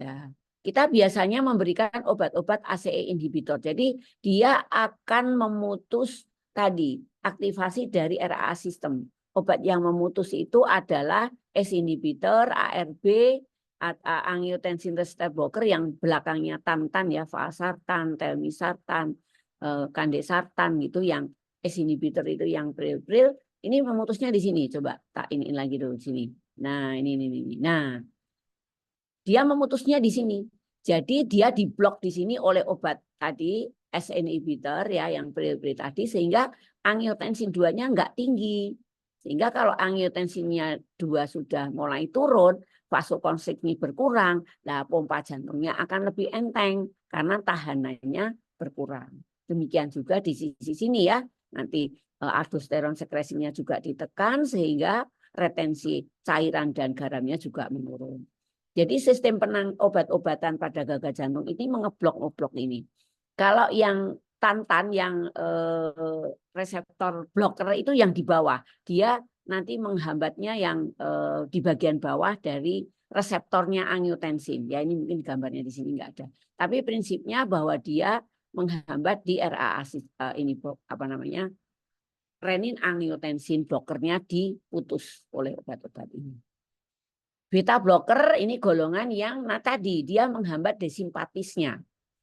Ya, kita biasanya memberikan obat-obat ACE inhibitor. Jadi dia akan memutus tadi aktivasi dari RAA sistem. Obat yang memutus itu adalah ACE inhibitor, ARB, angiotensin receptor blocker yang belakangnya tantan ya, valsartan, telmisartan, kandesartan gitu, yang ACE inhibitor itu yang bril-bril. Ini memutusnya di sini. Coba tak iniin lagi dulu di sini. Nah, ini. Nah, dia memutusnya di sini. Jadi dia diblok di sini oleh obat tadi ACE inhibitor ya yang bril-bril tadi, sehingga angiotensin 2-nya enggak tinggi. Sehingga kalau angiotensinnya 2 sudah mulai turun, vasokonstriksinya berkurang, nah pompa jantungnya akan lebih enteng karena tahanannya berkurang. Demikian juga di sisi sini ya. Nanti aldosteron sekresinya juga ditekan sehingga retensi cairan dan garamnya juga menurun. Jadi sistem obat-obatan pada gagal jantung ini mengeblok-ngeblok ini. Kalau yang tantan, yang reseptor blocker itu yang di bawah, dia nanti menghambatnya yang di bagian bawah dari reseptornya angiotensin. Ya ini mungkin gambarnya di sini nggak ada. Tapi prinsipnya bahwa dia menghambat di RAA ini apa namanya renin angiotensin blockernya diputus oleh obat-obat ini. Beta blocker ini golongan yang tadi dia menghambat desimpatisnya.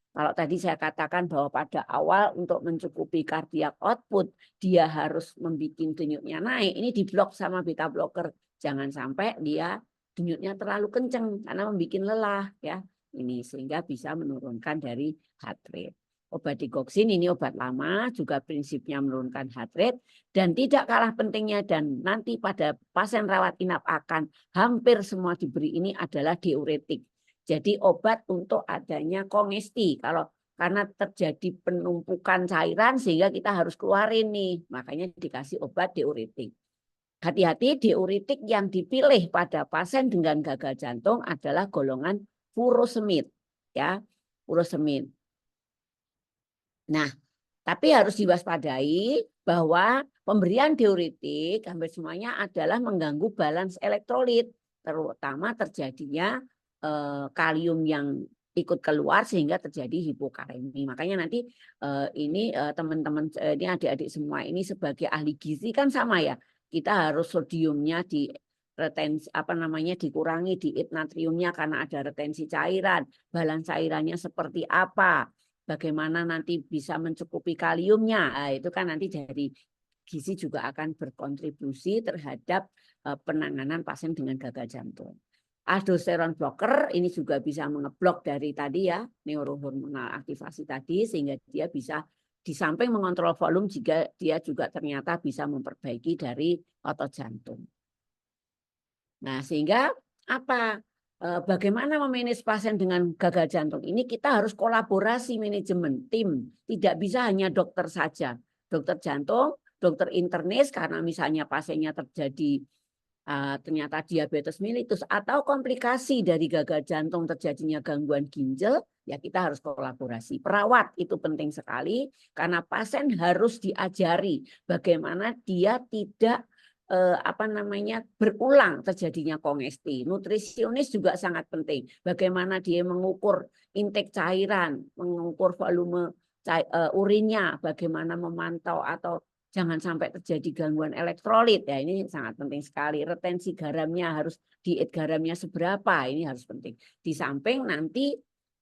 Kalau tadi saya katakan bahwa pada awal untuk mencukupi cardiac output dia harus membuat denyutnya naik, ini diblok sama beta blocker. Jangan sampai dia denyutnya terlalu kencang karena membuat lelah ya. Ini sehingga bisa menurunkan dari heart rate. Obat digoxin ini obat lama, juga prinsipnya menurunkan heart rate dan tidak kalah pentingnya dan nanti pada pasien rawat inap akan hampir semua diberi ini adalah diuretik. Jadi obat untuk adanya kongesti. Kalau karena terjadi penumpukan cairan sehingga kita harus keluarin nih, makanya dikasih obat diuretik. Hati-hati, diuretik yang dipilih pada pasien dengan gagal jantung adalah golongan furosemid, ya, furosemid. Nah, tapi harus diwaspadai bahwa pemberian diuretik hampir semuanya adalah mengganggu balance elektrolit, terutama terjadinya kalium yang ikut keluar sehingga terjadi hipokalemi. Makanya nanti ini teman-teman ini adik-adik semua ini sebagai ahli gizi kan sama ya. Kita harus sodiumnya di retensi apa namanya dikurangi, diet natriumnya karena ada retensi cairan, balance cairannya seperti apa, bagaimana nanti bisa mencukupi kaliumnya. Nah, itu kan nanti dari gizi juga akan berkontribusi terhadap penanganan pasien dengan gagal jantung. Aldosteron blocker ini juga bisa mengeblok dari tadi ya neurohormonal aktivasi tadi sehingga dia bisa di samping mengontrol volume juga dia juga ternyata bisa memperbaiki dari otot jantung. Nah, sehingga apa? Bagaimana memanage pasien dengan gagal jantung ini kita harus kolaborasi manajemen tim, tidak bisa hanya dokter saja, dokter jantung, dokter internis karena misalnya pasiennya terjadi ternyata diabetes mellitus atau komplikasi dari gagal jantung terjadinya gangguan ginjal, ya kita harus kolaborasi. Perawat itu penting sekali karena pasien harus diajari bagaimana dia tidak berulang terjadinya kongesti. Nutrisionis juga sangat penting. Bagaimana dia mengukur intake cairan, mengukur volume urinnya, bagaimana memantau atau jangan sampai terjadi gangguan elektrolit. Ya, ini sangat penting sekali. Retensi garamnya harus diet garamnya seberapa, ini harus penting. Di samping nanti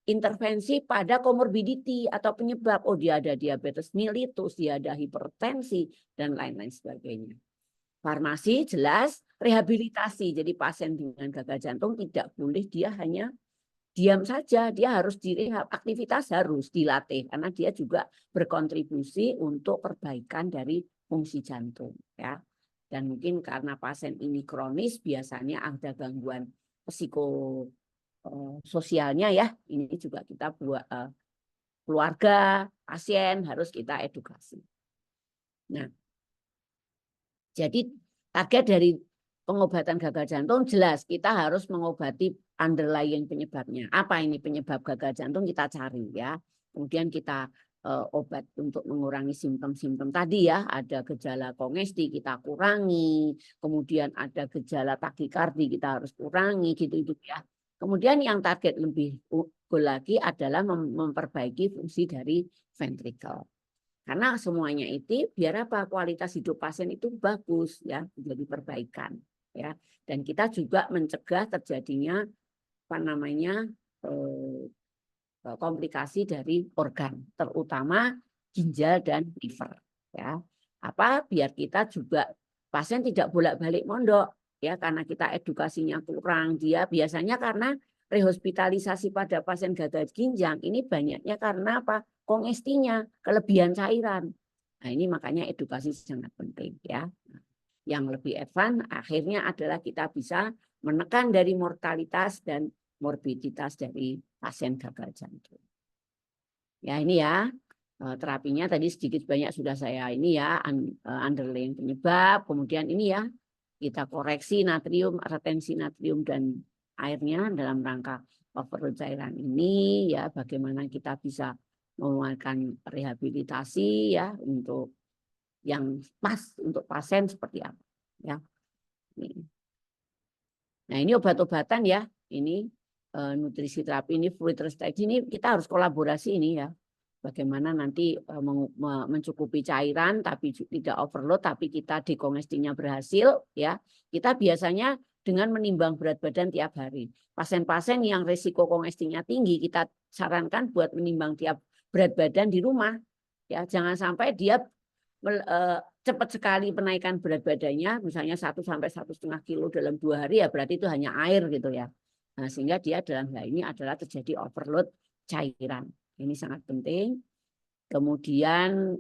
intervensi pada komorbiditi atau penyebab, oh dia ada diabetes mellitus, dia ada hipertensi dan lain-lain sebagainya. Farmasi jelas, rehabilitasi. Jadi pasien dengan gagal jantung tidak boleh dia hanya diam saja, dia harus direhab, aktivitas harus dilatih karena dia juga berkontribusi untuk perbaikan dari fungsi jantung ya. Dan mungkin karena pasien ini kronis biasanya ada gangguan psikososialnya ya. Ini juga kita buat keluarga, pasien harus kita edukasi. Nah, jadi target dari pengobatan gagal jantung jelas kita harus mengobati underlying penyebabnya. Apa ini penyebab gagal jantung kita cari ya. Kemudian kita obat untuk mengurangi simptom-simptom tadi ya. Ada gejala kongesti kita kurangi, kemudian ada gejala takikardi kita harus kurangi gitu ya. Kemudian yang target lebih lagi adalah memperbaiki fungsi dari ventricle. Karena semuanya itu biar apa kualitas hidup pasien itu bagus ya, menjadi perbaikan ya. Dan kita juga mencegah terjadinya komplikasi dari organ, terutama ginjal dan liver ya. Biar kita juga pasien tidak bolak-balik mondok ya karena kita edukasinya kurang. Dia biasanya karena rehospitalisasi pada pasien gagal ginjal ini banyaknya karena apa? Kongestinya, kelebihan cairan. Nah, ini makanya edukasi sangat penting ya. Yang lebih advance akhirnya adalah kita bisa menekan dari mortalitas dan morbiditas dari pasien gagal jantung. Ya, ini ya. Terapinya tadi sedikit banyak sudah saya ini ya, underlying penyebab, kemudian ini ya, kita koreksi natrium, retensi natrium dan airnya dalam rangka overload cairan ini ya, bagaimana kita bisa melakukan rehabilitasi ya untuk yang pas untuk pasien seperti apa ya. Nah, ini obat-obatan ya, ini nutrisi terapi ini fluid restriction ini kita harus kolaborasi ini ya. Bagaimana nanti mencukupi cairan tapi tidak overload tapi kita dekongestinya berhasil ya. Kita biasanya dengan menimbang berat badan tiap hari. Pasien-pasien yang risiko kongestingnya tinggi, kita sarankan buat menimbang tiap berat badan di rumah. Ya, jangan sampai dia cepat sekali penaikan berat badannya, misalnya 1 sampai 1,5 kilo dalam 2 hari, ya berarti itu hanya air gitu ya. Nah, sehingga dia dalam hal ini adalah terjadi overload cairan. Ini sangat penting. Kemudian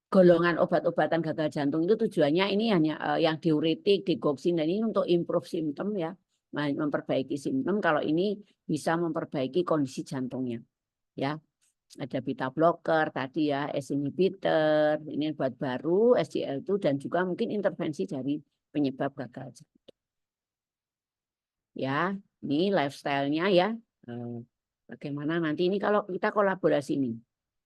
golongan obat-obatan gagal jantung itu tujuannya ini hanya yang diuretik, digoxin, dan ini untuk improve simptom ya, memperbaiki simptom. Kalau ini bisa memperbaiki kondisi jantungnya, ya. Ada beta blocker tadi ya, ACE inhibitor, ini buat baru, SGLT2, dan juga mungkin intervensi dari penyebab gagal jantung. Ya, ini lifestyle-nya ya. Bagaimana nanti ini kalau kita kolaborasi ini,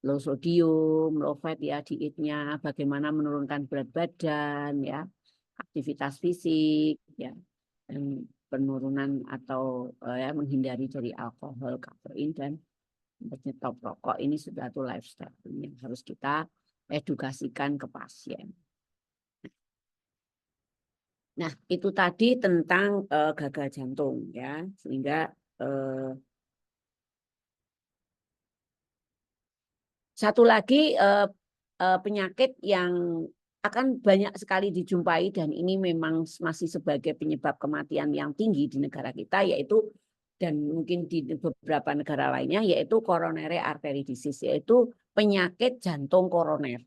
low sodium, low fat ya dietnya, bagaimana menurunkan berat badan ya, aktivitas fisik ya, dan penurunan atau ya menghindari dari alkohol, kafein, dan menyetop rokok. Ini sudah tuh lifestyle yang harus kita edukasikan ke pasien. Nah, itu tadi tentang gagal jantung ya, sehingga satu lagi penyakit yang akan banyak sekali dijumpai dan ini memang masih sebagai penyebab kematian yang tinggi di negara kita, yaitu dan mungkin di beberapa negara lainnya, yaitu coronary artery disease, yaitu penyakit jantung koroner.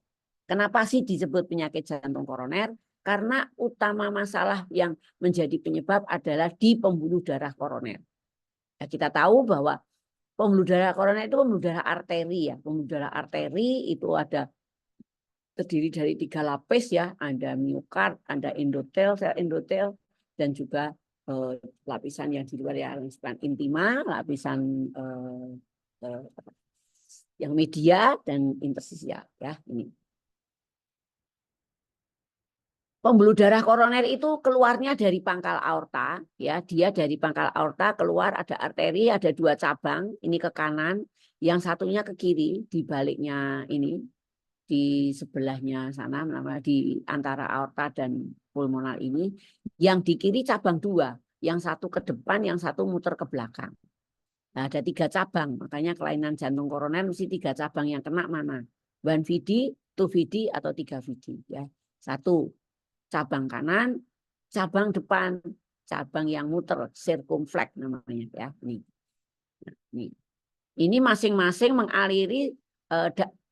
Kenapa sih disebut penyakit jantung koroner? Karena utama masalah yang menjadi penyebab adalah di pembuluh darah koroner. Ya, kita tahu bahwa pembuluh darah koroner itu pembuluh darah arteri ya. Pembuluh darah arteri itu terdiri dari 3 lapis ya. Ada miokard, ada endotel, sel endotel, dan juga lapisan yang di luar ya, lapisan intima, lapisan yang media dan interstisial ya ini. Pembuluh darah koroner itu keluarnya dari pangkal aorta, ya. Dia dari pangkal aorta keluar, ada arteri, ada 2 cabang, ini ke kanan, yang satunya ke kiri, di baliknya ini, di sebelahnya sana, di antara aorta dan pulmonal ini. Yang di kiri cabang 2, yang satu ke depan, yang satu muter ke belakang. Nah, ada 3 cabang, makanya kelainan jantung koroner mesti 3 cabang, yang kena mana? 1 VD, 2 VD, atau 3 VD, ya. 1 cabang kanan, cabang depan, cabang yang muter, circumflex namanya ya. Ini masing-masing mengaliri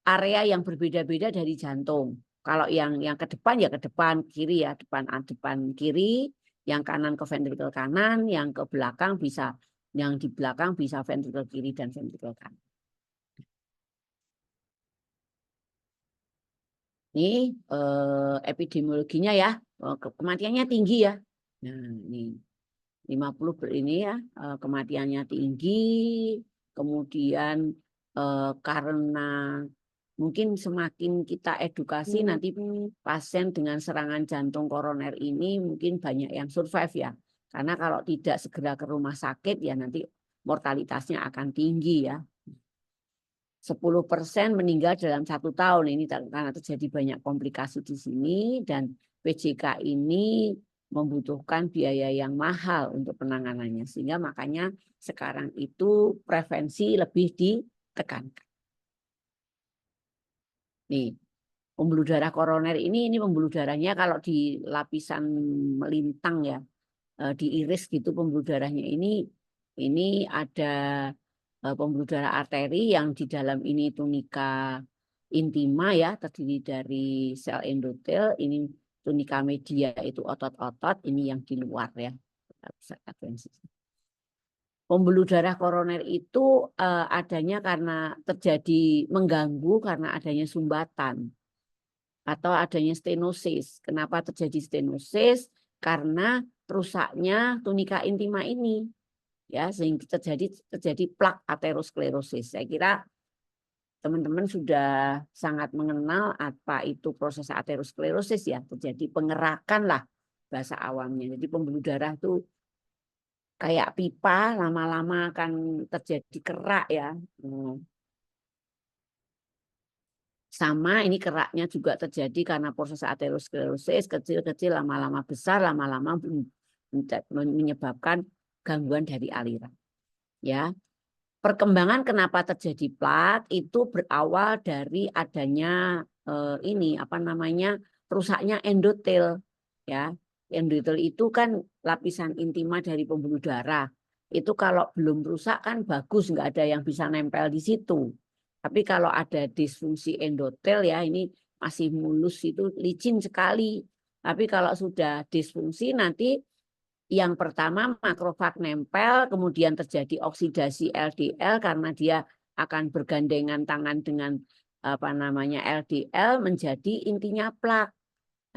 area yang berbeda-beda dari jantung. Kalau yang ke depan ya ke depan kiri ya, depan kiri, yang kanan ke ventrikel kanan, yang ke belakang bisa, yang di belakang bisa ventrikel kiri dan ventrikel kanan. Ini epidemiologinya ya, kematiannya tinggi ya. Nah, ini 50 ini ya, kematiannya tinggi, kemudian karena mungkin semakin kita edukasi nanti pasien dengan serangan jantung koroner ini mungkin banyak yang survive ya. Karena kalau tidak segera ke rumah sakit ya nanti mortalitasnya akan tinggi ya. 10% meninggal dalam 1 tahun ini karena terjadi banyak komplikasi di sini, dan PJK ini membutuhkan biaya yang mahal untuk penanganannya, sehingga makanya sekarang itu prevensi lebih ditekankan. Nih, pembuluh darah koroner ini pembuluh darahnya kalau di lapisan melintang ya, di iris gitu pembuluh darahnya ini ada pembuluh darah arteri yang di dalam ini tunika intima ya, terdiri dari sel endotel, ini tunika media itu otot-otot, ini yang di luar ya. Pembuluh darah koroner itu adanya karena terjadi mengganggu karena adanya sumbatan atau adanya stenosis. Kenapa terjadi stenosis? Karena rusaknya tunika intima ini. Ya, sehingga terjadi plak aterosklerosis. Saya kira teman-teman sudah sangat mengenal apa itu proses aterosklerosis ya, terjadi pengerakan lah bahasa awamnya. Jadi pembuluh darah itu kayak pipa, lama-lama akan terjadi kerak ya. Sama ini keraknya juga terjadi karena proses aterosklerosis, kecil-kecil lama-lama besar, lama-lama menyebabkan gangguan dari aliran. Ya, perkembangan kenapa terjadi plak itu berawal dari adanya rusaknya endotel. Ya, endotel itu kan lapisan intima dari pembuluh darah. Itu kalau belum rusak kan bagus, nggak ada yang bisa nempel di situ. Tapi kalau ada disfungsi endotel ya ini masih mulus, itu licin sekali. Tapi kalau sudah disfungsi nanti yang pertama makrofag nempel, kemudian terjadi oksidasi LDL karena dia akan bergandengan tangan dengan LDL menjadi intinya plak.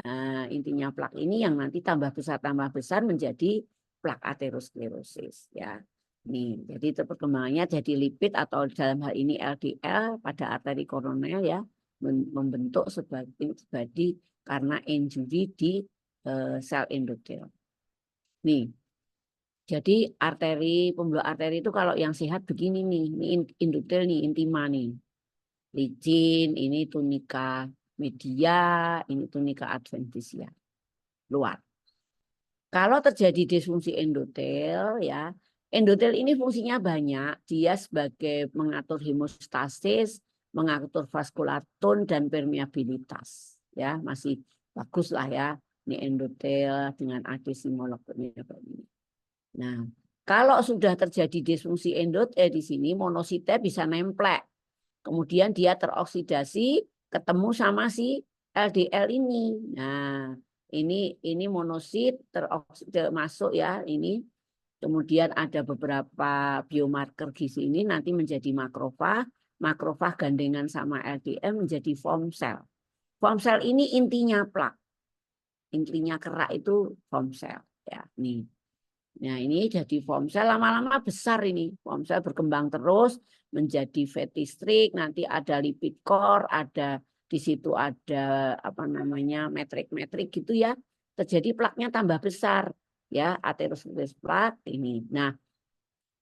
Nah, intinya plak ini yang nanti tambah besar menjadi plak aterosklerosis ya. Nih, jadi itu perkembangannya jadi lipid atau dalam hal ini LDL pada arteri koroner ya membentuk sebagai karena injury di sel endotel. Nih, jadi pembuluh arteri itu kalau yang sehat begini nih, ini endotel nih, intima nih. Licin, ini tunika media, ini tunika adventitia. Luar. Kalau terjadi disfungsi endotel ya, endotel ini fungsinya banyak. Dia sebagai mengatur hemostasis, mengatur vaskular tone dan permeabilitas. Ya, masih bagus lah ya. Ini endotel dengan adhesi molekulnya ini. Nah, kalau sudah terjadi disfungsi endotel di sini, monositnya bisa nemplek. Kemudian dia teroksidasi, ketemu sama si LDL ini. Nah, ini monosit masuk ya ini. Kemudian ada beberapa biomarker di sini nanti menjadi makrofag. Makrofag gandengan sama LDL menjadi form cell. Form cell ini intinya plak. Intinya kerak itu form cell ya. Nih. Nah, ini jadi form cell lama-lama besar ini. Form cell berkembang terus menjadi fatty streak, nanti ada lipid core, ada di situ ada metrik-metrik gitu ya. Terjadi plaknya tambah besar ya, aterosklerosis plak ini. Nah,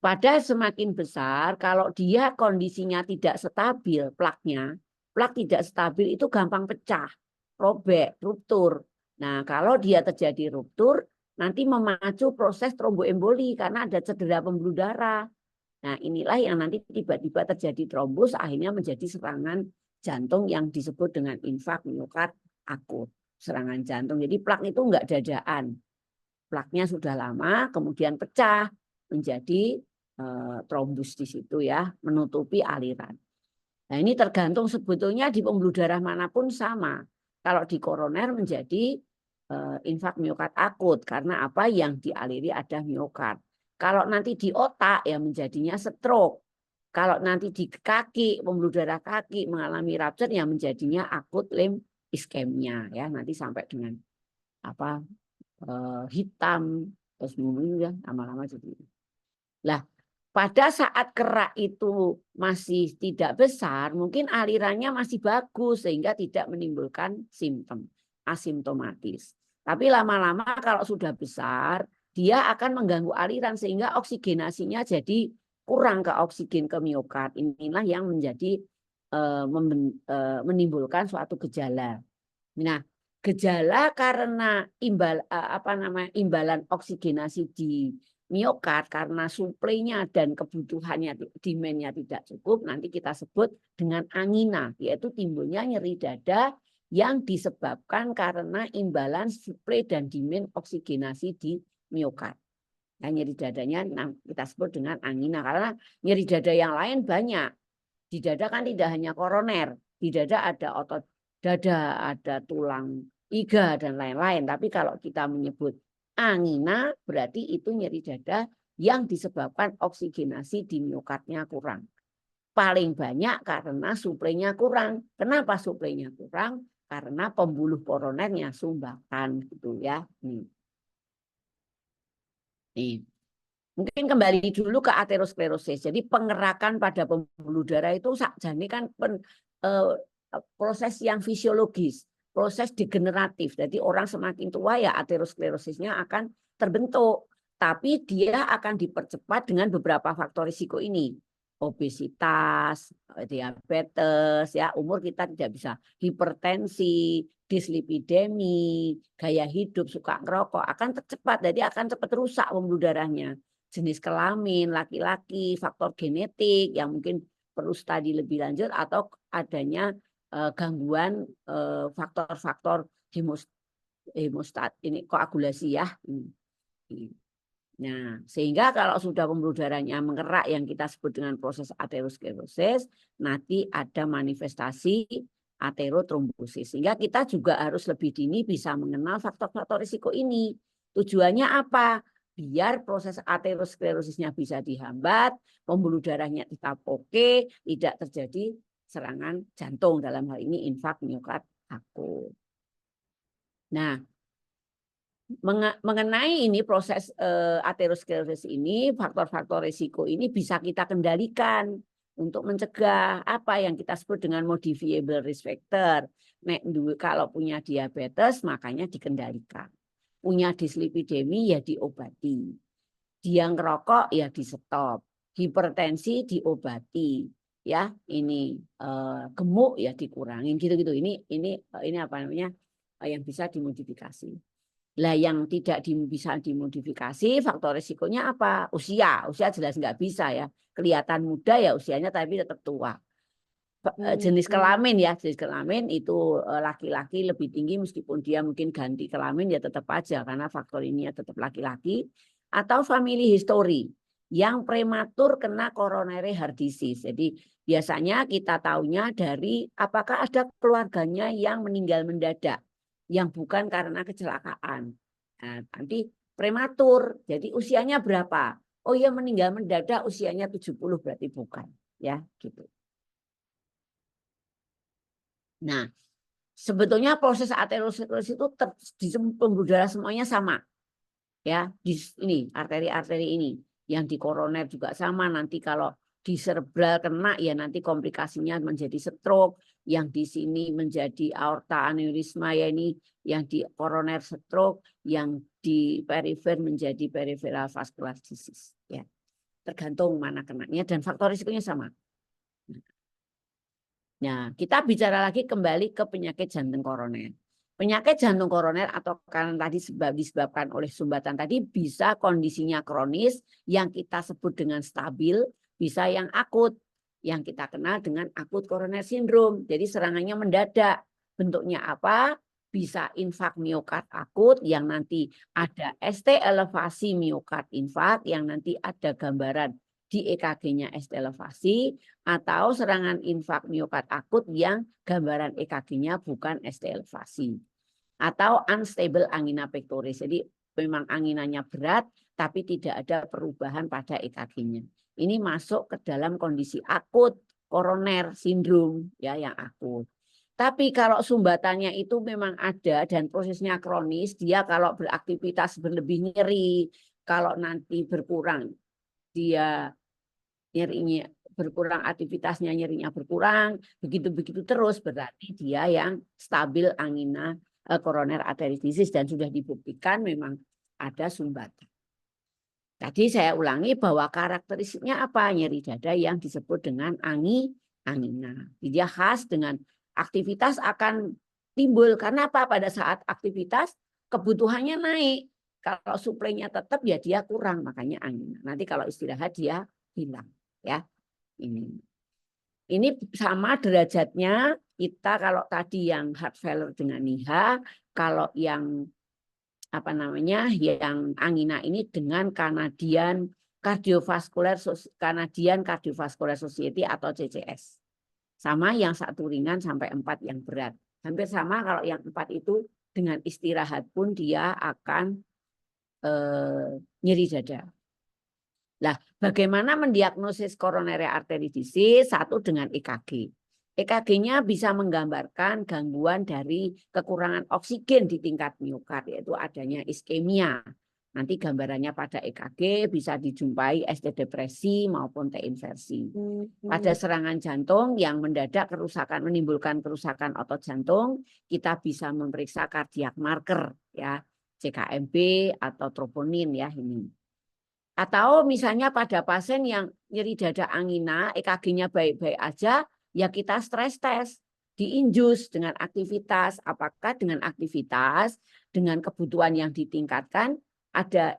pada semakin besar kalau dia kondisinya tidak stabil plaknya, plak tidak stabil itu gampang pecah, robek, ruptur. Nah, kalau dia terjadi ruptur nanti memacu proses tromboemboli karena ada cedera pembuluh darah. Nah, inilah yang nanti tiba-tiba terjadi trombus, akhirnya menjadi serangan jantung yang disebut dengan infak miokard akut. Serangan jantung. Jadi plak itu enggak dadaan. Plaknya sudah lama, kemudian pecah menjadi trombus di situ ya, menutupi aliran. Nah, ini tergantung sebetulnya di pembuluh darah manapun sama. Kalau di koroner menjadi infak miokard akut karena apa yang dialiri ada miokard. Kalau nanti di otak ya menjadinya stroke. Kalau nanti di kaki, pembuluh darah kaki mengalami rupture yang menjadinya akut limb iskemia ya, nanti sampai dengan hitam terus ya lama-lama jadi. Lah, pada saat kerak itu masih tidak besar, mungkin alirannya masih bagus sehingga tidak menimbulkan simptom asimptomatis. Tapi lama-lama kalau sudah besar, dia akan mengganggu aliran sehingga oksigenasinya jadi kurang ke oksigen ke miokard. Inilah yang menjadi menimbulkan suatu gejala. Nah, gejala karena imbalan oksigenasi di miokard karena suplainya dan kebutuhannya demand-nya tidak cukup, nanti kita sebut dengan angina, yaitu timbulnya nyeri dada yang disebabkan karena imbalan suplai dan demand oksigenasi di miokard. Nah, nyeri dadanya kita sebut dengan angina karena nyeri dada yang lain banyak. Di dada kan tidak hanya koroner, di dada ada otot dada, ada tulang iga dan lain-lain. Tapi kalau kita menyebut angina berarti itu nyeri dada yang disebabkan oksigenasi di miokardnya kurang. Paling banyak karena suplainya kurang. Kenapa suplainya kurang? Karena pembuluh koronernya sumbatan gitu ya. Nih. Mungkin kembali dulu ke aterosklerosis. Jadi pengerakan pada pembuluh darah itu sakjane kan proses yang fisiologis, proses degeneratif. Jadi orang semakin tua ya aterosklerosisnya akan terbentuk. Tapi dia akan dipercepat dengan beberapa faktor risiko ini. obesitas, diabetes, ya umur kita tidak bisa, hipertensi, dislipidemi, gaya hidup, suka ngerokok akan cepat, jadi akan cepat rusak pembuluh darahnya. Jenis kelamin, laki-laki, faktor genetik yang mungkin perlu studi lebih lanjut atau adanya gangguan faktor-faktor hemostat ini koagulasi ya. Nah, sehingga kalau sudah pembuluh darahnya mengerak yang kita sebut dengan proses aterosklerosis, nanti ada manifestasi aterotrombosis. Sehingga kita juga harus lebih dini bisa mengenal faktor-faktor risiko ini. Tujuannya apa? Biar proses aterosklerosisnya bisa dihambat, pembuluh darahnya tetap oke, tidak terjadi serangan jantung, dalam hal ini infark miokard akut. Nah, mengenai ini proses aterosklerosis ini, faktor-faktor risiko ini bisa kita kendalikan untuk mencegah apa yang kita sebut dengan modifiable risk factor. Kalau punya diabetes makanya dikendalikan. Punya dislipidemi ya diobati. Dia ngerokok ya di stop. Hipertensi diobati. Ya, ini gemuk ya dikurangin gitu-gitu. Ini apa namanya? Yang bisa dimodifikasi. Lah yang tidak bisa dimodifikasi, faktor risikonya apa? Usia jelas nggak bisa ya. Kelihatan muda ya usianya tapi tetap tua. Jenis kelamin ya, jenis kelamin itu laki-laki lebih tinggi meskipun dia mungkin ganti kelamin ya tetap aja karena faktor ini ya tetap laki-laki. Atau family history yang prematur kena coronary heart disease. Jadi biasanya kita taunya dari apakah ada keluarganya yang meninggal mendadak yang bukan karena kecelakaan. Nah, nanti prematur, jadi usianya berapa? Oh ya meninggal mendadak usianya 70 berarti bukan. Ya gitu. Nah, sebetulnya proses aterosklerosis itu di pembuluh darah semuanya sama. Ya, di ini arteri-arteri ini yang di koroner juga sama, nanti kalau di cerebral kena ya nanti komplikasinya menjadi stroke, yang di sini menjadi aorta aneurisma ya ini yang di koroner stroke, yang di perifer menjadi peripheral vascular disease ya. Tergantung mana kenanya dan faktor risikonya sama. Nah, kita bicara lagi kembali ke penyakit jantung koroner. Penyakit jantung koroner atau karena tadi disebabkan oleh sumbatan tadi bisa kondisinya kronis yang kita sebut dengan stabil, bisa yang akut yang kita kenal dengan akut koroner sindrom. Jadi serangannya mendadak. Bentuknya apa? Bisa infark miokard akut yang nanti ada ST elevasi miokard infark yang nanti ada gambaran di EKG-nya ST elevasi atau serangan infark miokard akut yang gambaran EKG-nya bukan ST elevasi. Atau unstable angina pectoris. Jadi memang anginanya berat tapi tidak ada perubahan pada EKG-nya. Ini masuk ke dalam kondisi akut koroner sindrom ya yang akut. Tapi kalau sumbatannya itu memang ada dan prosesnya kronis, dia kalau beraktivitas berlebih nyeri, kalau nanti berkurang dia nyerinya berkurang, aktivitasnya nyerinya berkurang, begitu-begitu terus berarti dia yang stabil angina koroner artery disease dan sudah dibuktikan memang ada sumbatan. Tadi saya ulangi bahwa karakteristiknya apa? Nyeri dada yang disebut dengan angina. Dia khas dengan aktivitas akan timbul. Karena apa? Pada saat aktivitas kebutuhannya naik. Kalau suplainya tetap ya dia kurang, makanya angina. Nanti kalau istirahat dia hilang. Ya, ini sama derajatnya kita kalau tadi yang heart failure dengan NIHA, kalau yang apa namanya yang angina ini dengan Canadian Cardiovascular Society atau CCS. Sama yang 1 ringan sampai 4 yang berat. Hampir sama kalau yang 4 itu dengan istirahat pun dia akan nyeri dada. Nah, bagaimana mendiagnosis coronary artery disease? 1 dengan EKG. EKG-nya bisa menggambarkan gangguan dari kekurangan oksigen di tingkat miokard, yaitu adanya iskemia. Nanti gambarannya pada EKG bisa dijumpai ST depresi maupun T inversi. Pada serangan jantung yang mendadak menimbulkan kerusakan otot jantung, kita bisa memeriksa cardiac marker ya, CKMB atau troponin ya ini. Atau misalnya pada pasien yang nyeri dada angina, EKG-nya baik-baik aja, ya kita stres tes, diinjus dengan aktivitas. Apakah dengan aktivitas, dengan kebutuhan yang ditingkatkan, ada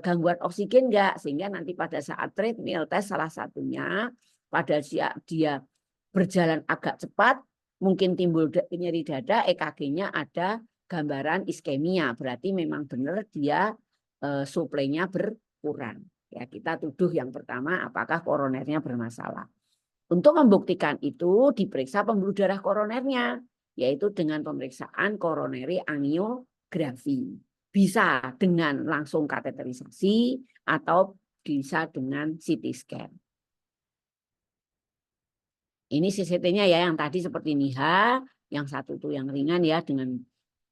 gangguan oksigen enggak? Sehingga nanti pada saat treadmill test salah satunya, pada saat dia berjalan agak cepat, mungkin timbul nyeri dada, EKG-nya ada gambaran iskemia. Berarti memang benar dia suplainya kurang. Ya, kita tuduh yang pertama apakah koronernya bermasalah. Untuk membuktikan itu diperiksa pembuluh darah koronernya, yaitu dengan pemeriksaan koroneri angiografi. Bisa dengan langsung kateterisasi atau bisa dengan CT scan. Ini CCT-nya ya, yang tadi seperti NIHA, yang satu itu yang ringan ya, dengan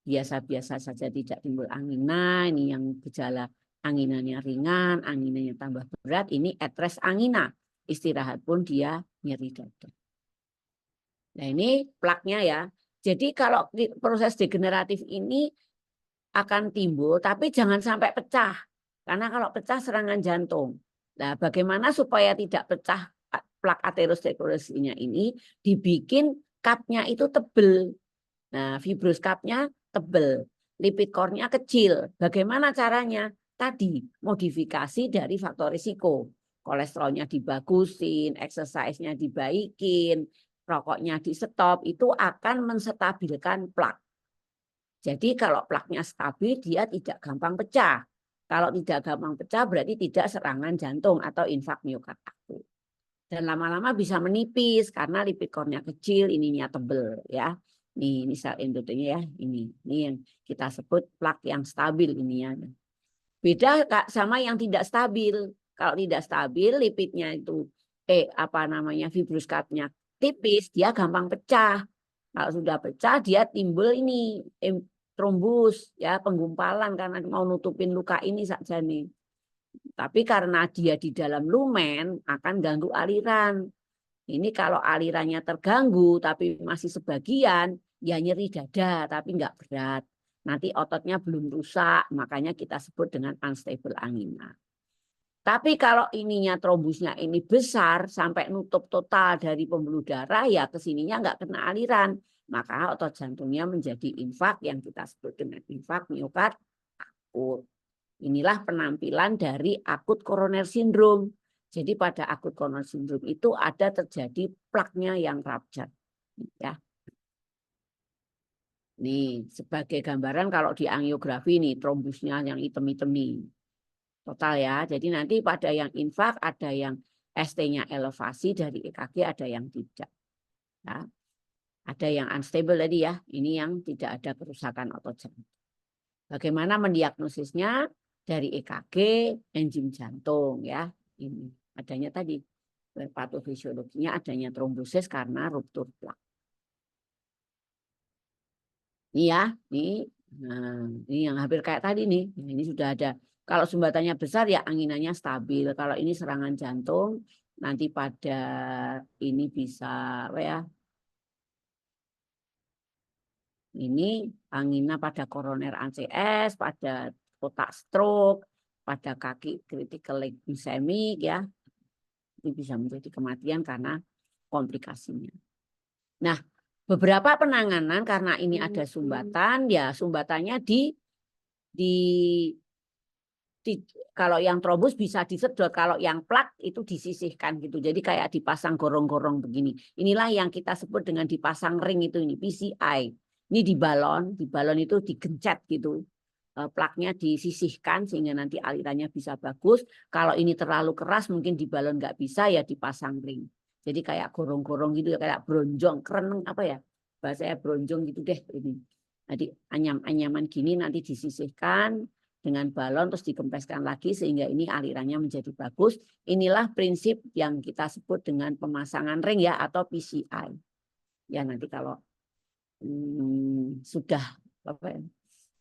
biasa-biasa saja tidak timbul angina, ini yang gejala anginanya ringan, anginanya tambah berat, ini atres angina. Istirahat pun dia nyeri dada. Nah ini plaknya ya. Jadi kalau proses degeneratif ini akan timbul, tapi jangan sampai pecah. Karena kalau pecah serangan jantung. Nah bagaimana supaya tidak pecah plak aterosklerosisnya ini, dibikin cupnya itu tebel. Nah fibrous cupnya tebel, lipid core-nya kecil. Bagaimana caranya? Tadi modifikasi dari faktor risiko. Kolesterolnya dibagusin, exercise-nya dibaikin, rokoknya di stop, itu akan menstabilkan plak. Jadi kalau plaknya stabil, dia tidak gampang pecah. Kalau tidak gampang pecah, berarti tidak serangan jantung atau infak miokard akut. Dan lama-lama bisa menipis karena lipid core-nya kecil, ininya tebel ya. Ini sel endotelinya ya, ini yang kita sebut plak yang stabil ininya. Beda sama yang tidak stabil. Kalau tidak stabil, lipidnya itu fibrous cupnya tipis, dia gampang pecah. Kalau sudah pecah, dia timbul ini trombus ya, penggumpalan karena mau nutupin luka ini saja nih. Tapi karena dia di dalam lumen akan ganggu aliran. Ini kalau alirannya terganggu tapi masih sebagian, ya nyeri dada tapi enggak berat. Nanti ototnya belum rusak, makanya kita sebut dengan unstable angina. Tapi kalau ininya trombusnya ini besar sampai nutup total dari pembuluh darah, ya kesininya enggak kena aliran. Maka otot jantungnya menjadi infak yang kita sebut dengan infak miokard akut. Inilah penampilan dari akut koroner sindrom. Jadi pada akut koroner sindrom itu ada terjadi plaknya yang rupture. Ya. Nih, sebagai gambaran kalau di angiografi nih, trombusnya yang hitam-hitam nih. Total ya. Jadi nanti pada yang infak, ada yang ST-nya elevasi dari EKG, ada yang tidak. Ya. Ada yang unstable tadi ya. Ini yang tidak ada kerusakan otot jantung. Bagaimana mendiagnosisnya? Dari EKG, enzim jantung ya. Ini adanya tadi patofisiologinya adanya trombosis karena ruptur plak. Ini ya, ini. Nah, ini yang hampir kayak tadi nih. Nah, ini sudah ada. Kalau sumbatannya besar ya anginanya stabil. Kalau ini serangan jantung, nanti pada ini bisa apa ya? Ini angina pada koroner ACS, pada kotak stroke, pada kaki critical leg ischemic ya. Itu bisa menjadi kematian karena komplikasinya. Nah, beberapa penanganan karena ini ada sumbatan, ya sumbatannya di kalau yang trombus bisa disedot, kalau yang plak itu disisihkan gitu. Jadi kayak dipasang gorong-gorong begini. Inilah yang kita sebut dengan dipasang ring itu ini PCI. Ini di balon itu digencet gitu. Plaknya disisihkan sehingga nanti alirannya bisa bagus. Kalau ini terlalu keras mungkin di balon nggak bisa ya dipasang ring. Jadi kayak gorong-gorong gitu ya, kayak bronjong, keren apa ya? Bahasanya bronjong gitu deh ini. Jadi anyam-anyaman gini nanti disisihkan dengan balon terus dikempeskan lagi sehingga ini alirannya menjadi bagus. Inilah prinsip yang kita sebut dengan pemasangan ring ya atau PCI. Ya nanti kalau sudah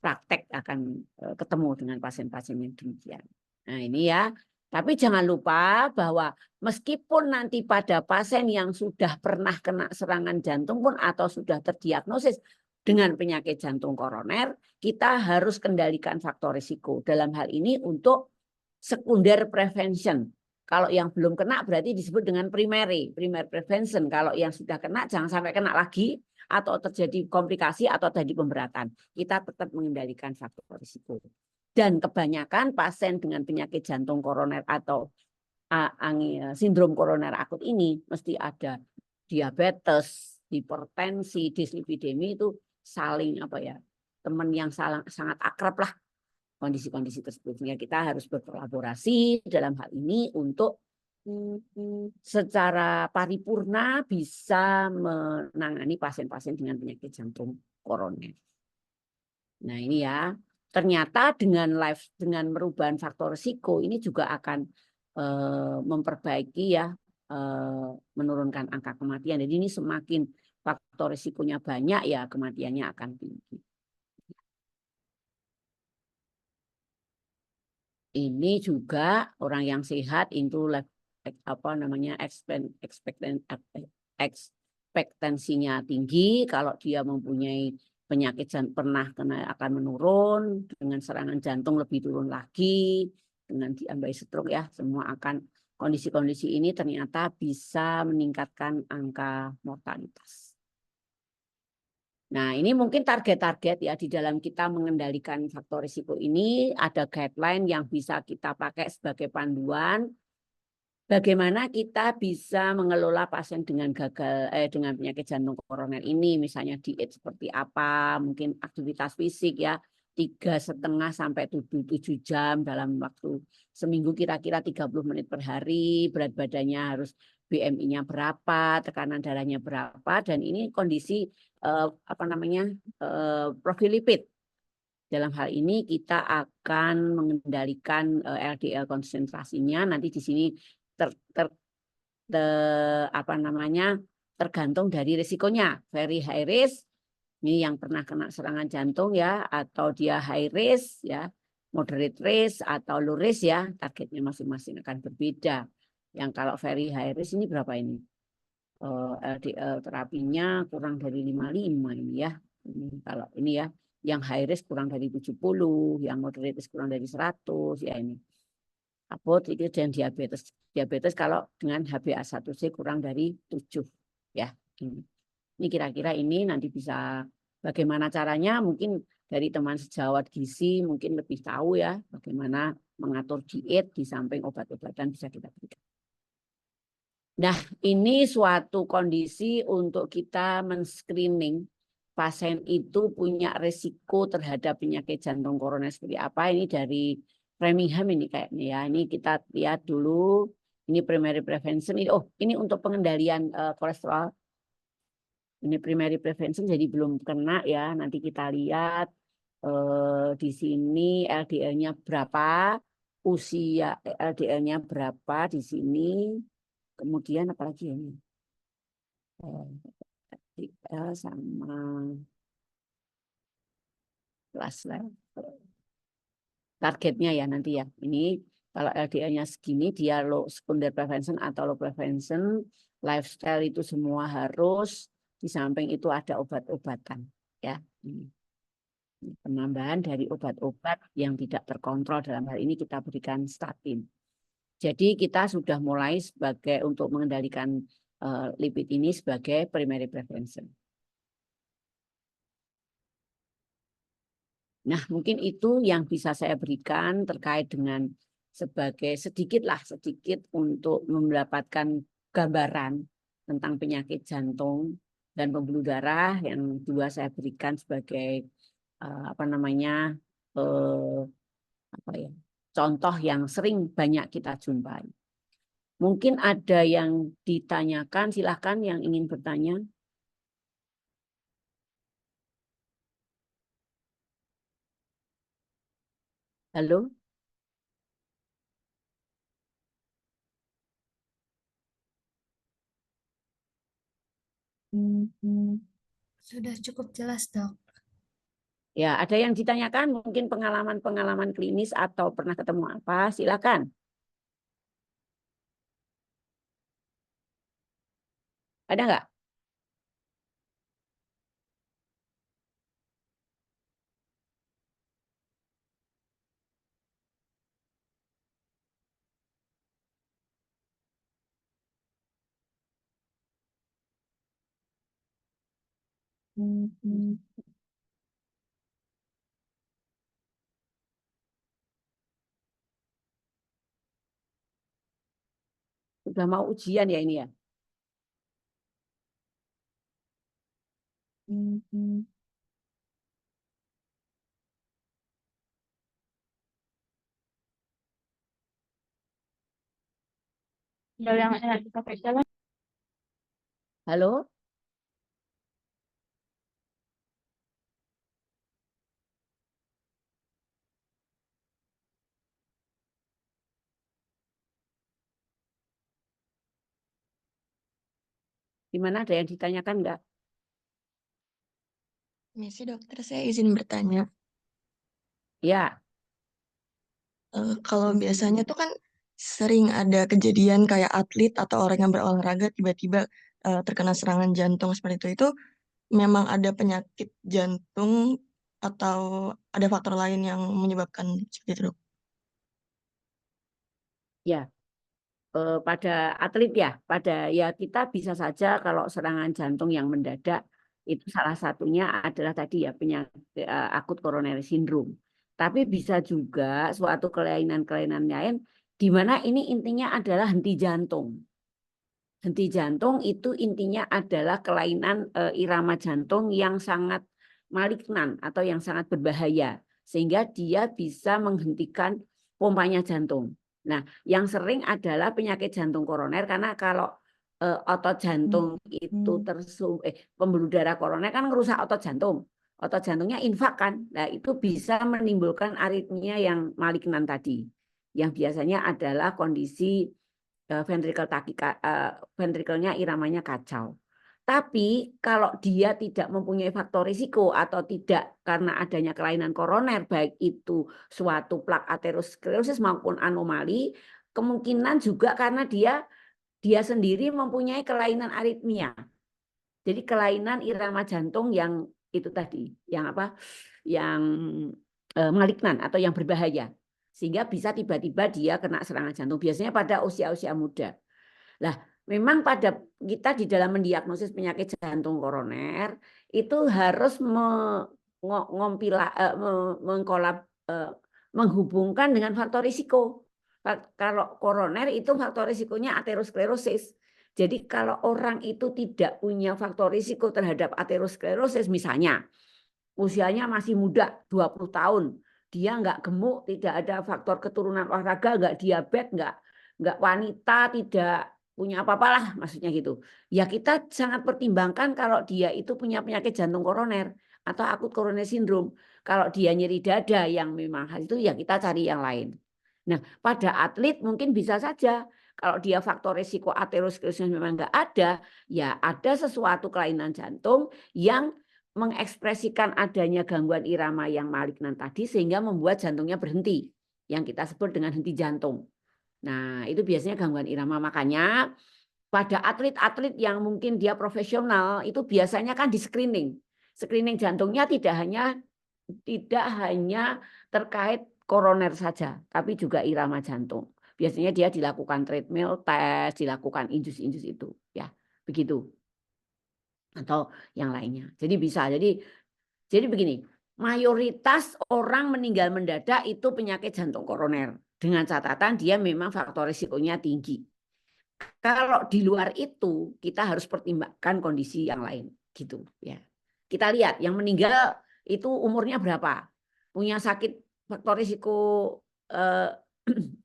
praktek akan ketemu dengan pasien-pasien yang demikian. Nah ini ya, tapi jangan lupa bahwa meskipun nanti pada pasien yang sudah pernah kena serangan jantung pun atau sudah terdiagnosis dengan penyakit jantung koroner, kita harus kendalikan faktor risiko. Dalam hal ini untuk sekunder prevention. Kalau yang belum kena berarti disebut dengan primary prevention. Kalau yang sudah kena jangan sampai kena lagi atau terjadi komplikasi atau tadi pemberatan. Kita tetap mengendalikan faktor risiko. Dan kebanyakan pasien dengan penyakit jantung koroner atau sindrom koroner akut ini mesti ada diabetes, hipertensi, dislipidemi itu saling apa ya, teman yang sangat akrab lah kondisi-kondisi tersebut. Sehingga kita harus berkolaborasi dalam hal ini untuk secara paripurna bisa menangani pasien-pasien dengan penyakit jantung koroner. Nah ini ya, ternyata dengan merubah faktor risiko ini juga akan memperbaiki ya, menurunkan angka kematian. Jadi ini semakin faktor risikonya banyak ya kematiannya akan tinggi. Ini juga orang yang sehat itu apa namanya ekspektansinya tinggi. Kalau dia mempunyai penyakit pernah kena akan menurun, dengan serangan jantung lebih turun lagi, dengan diambil stroke ya, semua akan kondisi-kondisi ini ternyata bisa meningkatkan angka mortalitas. Nah, ini mungkin target-target ya di dalam kita mengendalikan faktor risiko ini, ada guideline yang bisa kita pakai sebagai panduan bagaimana kita bisa mengelola pasien dengan dengan penyakit jantung koroner ini, misalnya diet seperti apa, mungkin aktivitas fisik ya 3,5 sampai 7 jam dalam waktu seminggu, kira-kira 30 menit per hari, berat badannya harus BMI-nya berapa, tekanan darahnya berapa, dan ini kondisi apa namanya profil lipid. Dalam hal ini kita akan mengendalikan LDL konsentrasinya. Nanti di sini apa namanya tergantung dari risikonya. Very high risk, ini yang pernah kena serangan jantung ya, atau dia high risk ya, moderate risk atau low risk ya, targetnya masing-masing akan berbeda. Yang kalau very high risk ini berapa ini? LDL terapinya kurang dari 55 ini ya. Ini kalau ini ya, yang high risk kurang dari 70, yang moderate risk kurang dari 100 ya ini. Apot itu dan diabetes. Diabetes kalau dengan HbA1c kurang dari 7 ya. Ini kira-kira ini nanti bisa bagaimana caranya, mungkin dari teman sejawat gizi mungkin lebih tahu ya bagaimana mengatur diet di samping obat-obatan bisa kita berikan. Nah, ini suatu kondisi untuk kita men-screening pasien itu punya risiko terhadap penyakit jantung koroner seperti apa. Ini dari Framingham ini kayaknya ya. Ini kita lihat dulu. Ini primary prevention. Ini untuk pengendalian kolesterol. Ini primary prevention jadi belum kena ya. Nanti kita lihat di sini LDL-nya berapa, usia LDL-nya berapa di sini. Kemudian apalagi ini? LDL sama kelas targetnya ya nanti ya. Ini kalau LDL-nya segini dia low secondary prevention atau low prevention, lifestyle itu semua harus, di samping itu ada obat-obatan ya. Ini penambahan dari obat-obat yang tidak terkontrol, dalam hal ini kita berikan statin. Jadi kita sudah mulai sebagai untuk mengendalikan lipid ini sebagai primary prevention. Nah, mungkin itu yang bisa saya berikan terkait dengan sebagai sedikit untuk mendapatkan gambaran tentang penyakit jantung dan pembuluh darah. Yang dua saya berikan sebagai apa namanya apa ya, contoh yang sering banyak kita jumpai. Mungkin ada yang ditanyakan, silahkan yang ingin bertanya. Halo? Sudah cukup jelas, Dok. Ya, ada yang ditanyakan mungkin pengalaman-pengalaman klinis atau pernah ketemu apa? Silakan. Ada nggak? Udah mau ujian ya ini ya. Yang enak dipakai jalan. Halo, gimana, ada yang ditanyakan nggak? Misi dokter, saya izin bertanya. Ya, Kalau biasanya tuh kan sering ada kejadian kayak atlet atau orang yang berolahraga tiba-tiba terkena serangan jantung seperti itu. Itu memang ada penyakit jantung atau ada faktor lain yang menyebabkan seperti itu, dok? ya. Pada atlet ya, ya kita bisa saja kalau serangan jantung yang mendadak itu salah satunya adalah tadi ya penyakit akut coronary syndrome. Tapi bisa juga suatu kelainan-kelainan lain di mana ini intinya adalah henti jantung. Henti jantung itu intinya adalah kelainan irama jantung yang sangat malignan atau yang sangat berbahaya sehingga dia bisa menghentikan pompanya jantung. Nah, yang sering adalah penyakit jantung koroner karena kalau otot jantung itu pembuluh darah koroner kan merusak otot jantung. Otot jantungnya infak kan. Nah, itu bisa menimbulkan aritmia yang malignan tadi. Yang biasanya adalah kondisi ventrikelnya iramanya kacau. Tapi kalau dia tidak mempunyai faktor risiko atau tidak karena adanya kelainan koroner, baik itu suatu plak aterosklerosis maupun anomali, kemungkinan juga karena dia sendiri mempunyai kelainan aritmia. Jadi kelainan irama jantung yang itu tadi, yang apa? Yang malignan atau yang berbahaya. Sehingga bisa tiba-tiba dia kena serangan jantung. Biasanya pada usia-usia muda. Lah, memang pada kita di dalam mendiagnosis penyakit jantung koroner itu harus menghubungkan dengan faktor risiko. Kalau koroner itu faktor risikonya aterosklerosis. Jadi kalau orang itu tidak punya faktor risiko terhadap aterosklerosis, misalnya usianya masih muda, 20 tahun, dia nggak gemuk, tidak ada faktor keturunan olahraga, nggak diabetes, nggak wanita, tidak punya apa-apalah, maksudnya gitu. Ya kita sangat pertimbangkan kalau dia itu punya penyakit jantung koroner atau akut koroner sindrom. Kalau dia nyeri dada yang memang hal itu, ya kita cari yang lain. Nah, pada atlet mungkin bisa saja kalau dia faktor risiko aterosklerosis memang nggak ada, ya ada sesuatu kelainan jantung yang mengekspresikan adanya gangguan irama yang malignan tadi sehingga membuat jantungnya berhenti, yang kita sebut dengan henti jantung. Nah, itu biasanya gangguan irama. Makanya pada atlet-atlet yang mungkin dia profesional itu biasanya kan di screening. Screening jantungnya tidak hanya terkait koroner saja, tapi juga irama jantung. Biasanya dia dilakukan treadmill test, dilakukan indus-indus itu, ya, begitu. Atau yang lainnya. Jadi bisa. Jadi begini, mayoritas orang meninggal mendadak itu penyakit jantung koroner. Dengan catatan dia memang faktor risikonya tinggi. Kalau di luar itu kita harus pertimbangkan kondisi yang lain gitu ya. Kita lihat yang meninggal itu umurnya berapa? Punya sakit faktor risiko eh,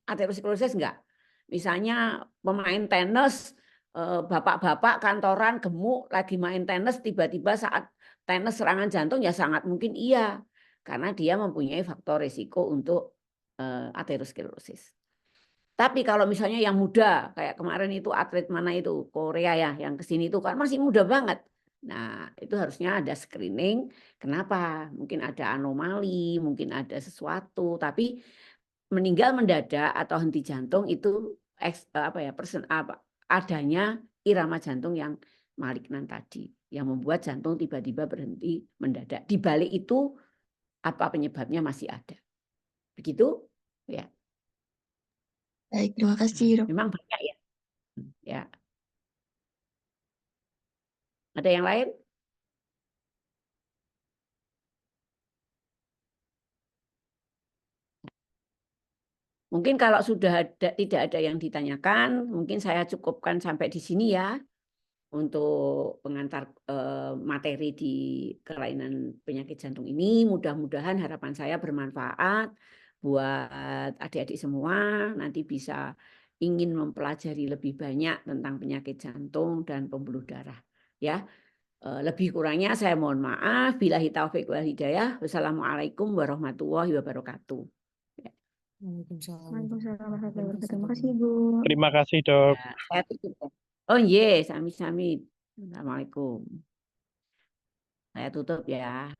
aterosklerosis enggak? Misalnya pemain tenis bapak-bapak kantoran gemuk lagi main tenis tiba-tiba saat tenis serangan jantung ya sangat mungkin iya karena dia mempunyai faktor risiko untuk aterosklerosis. Tapi kalau misalnya yang muda, kayak kemarin itu atlet mana itu, Korea ya, yang kesini itu kan masih muda banget. Nah, itu harusnya ada screening. Kenapa? Mungkin ada anomali, mungkin ada sesuatu. Tapi meninggal mendadak atau henti jantung itu adanya irama jantung yang malignan tadi, yang membuat jantung tiba-tiba berhenti mendadak. Di balik itu apa penyebabnya masih ada. Begitu? Ya. Baik, terima kasih, dok. Memang banyak ya. Ya. Ada yang lain? Mungkin kalau sudah tidak ada yang ditanyakan, mungkin saya cukupkan sampai di sini ya untuk pengantar materi di kelainan penyakit jantung ini. Mudah-mudahan harapan saya bermanfaat buat adik-adik semua, nanti bisa ingin mempelajari lebih banyak tentang penyakit jantung dan pembuluh darah. Ya, lebih kurangnya saya mohon maaf. Billahi taufik wal hidayah. Wassalamualaikum warahmatullahi wabarakatuh. Waalaikumsalam. Waalaikumsalam warahmatullahi wabarakatuh. Terima kasih, Ibu. Terima kasih, Dok. Ya, saya tutup. Oh iya, sami-sami. Assalamualaikum. Saya tutup ya.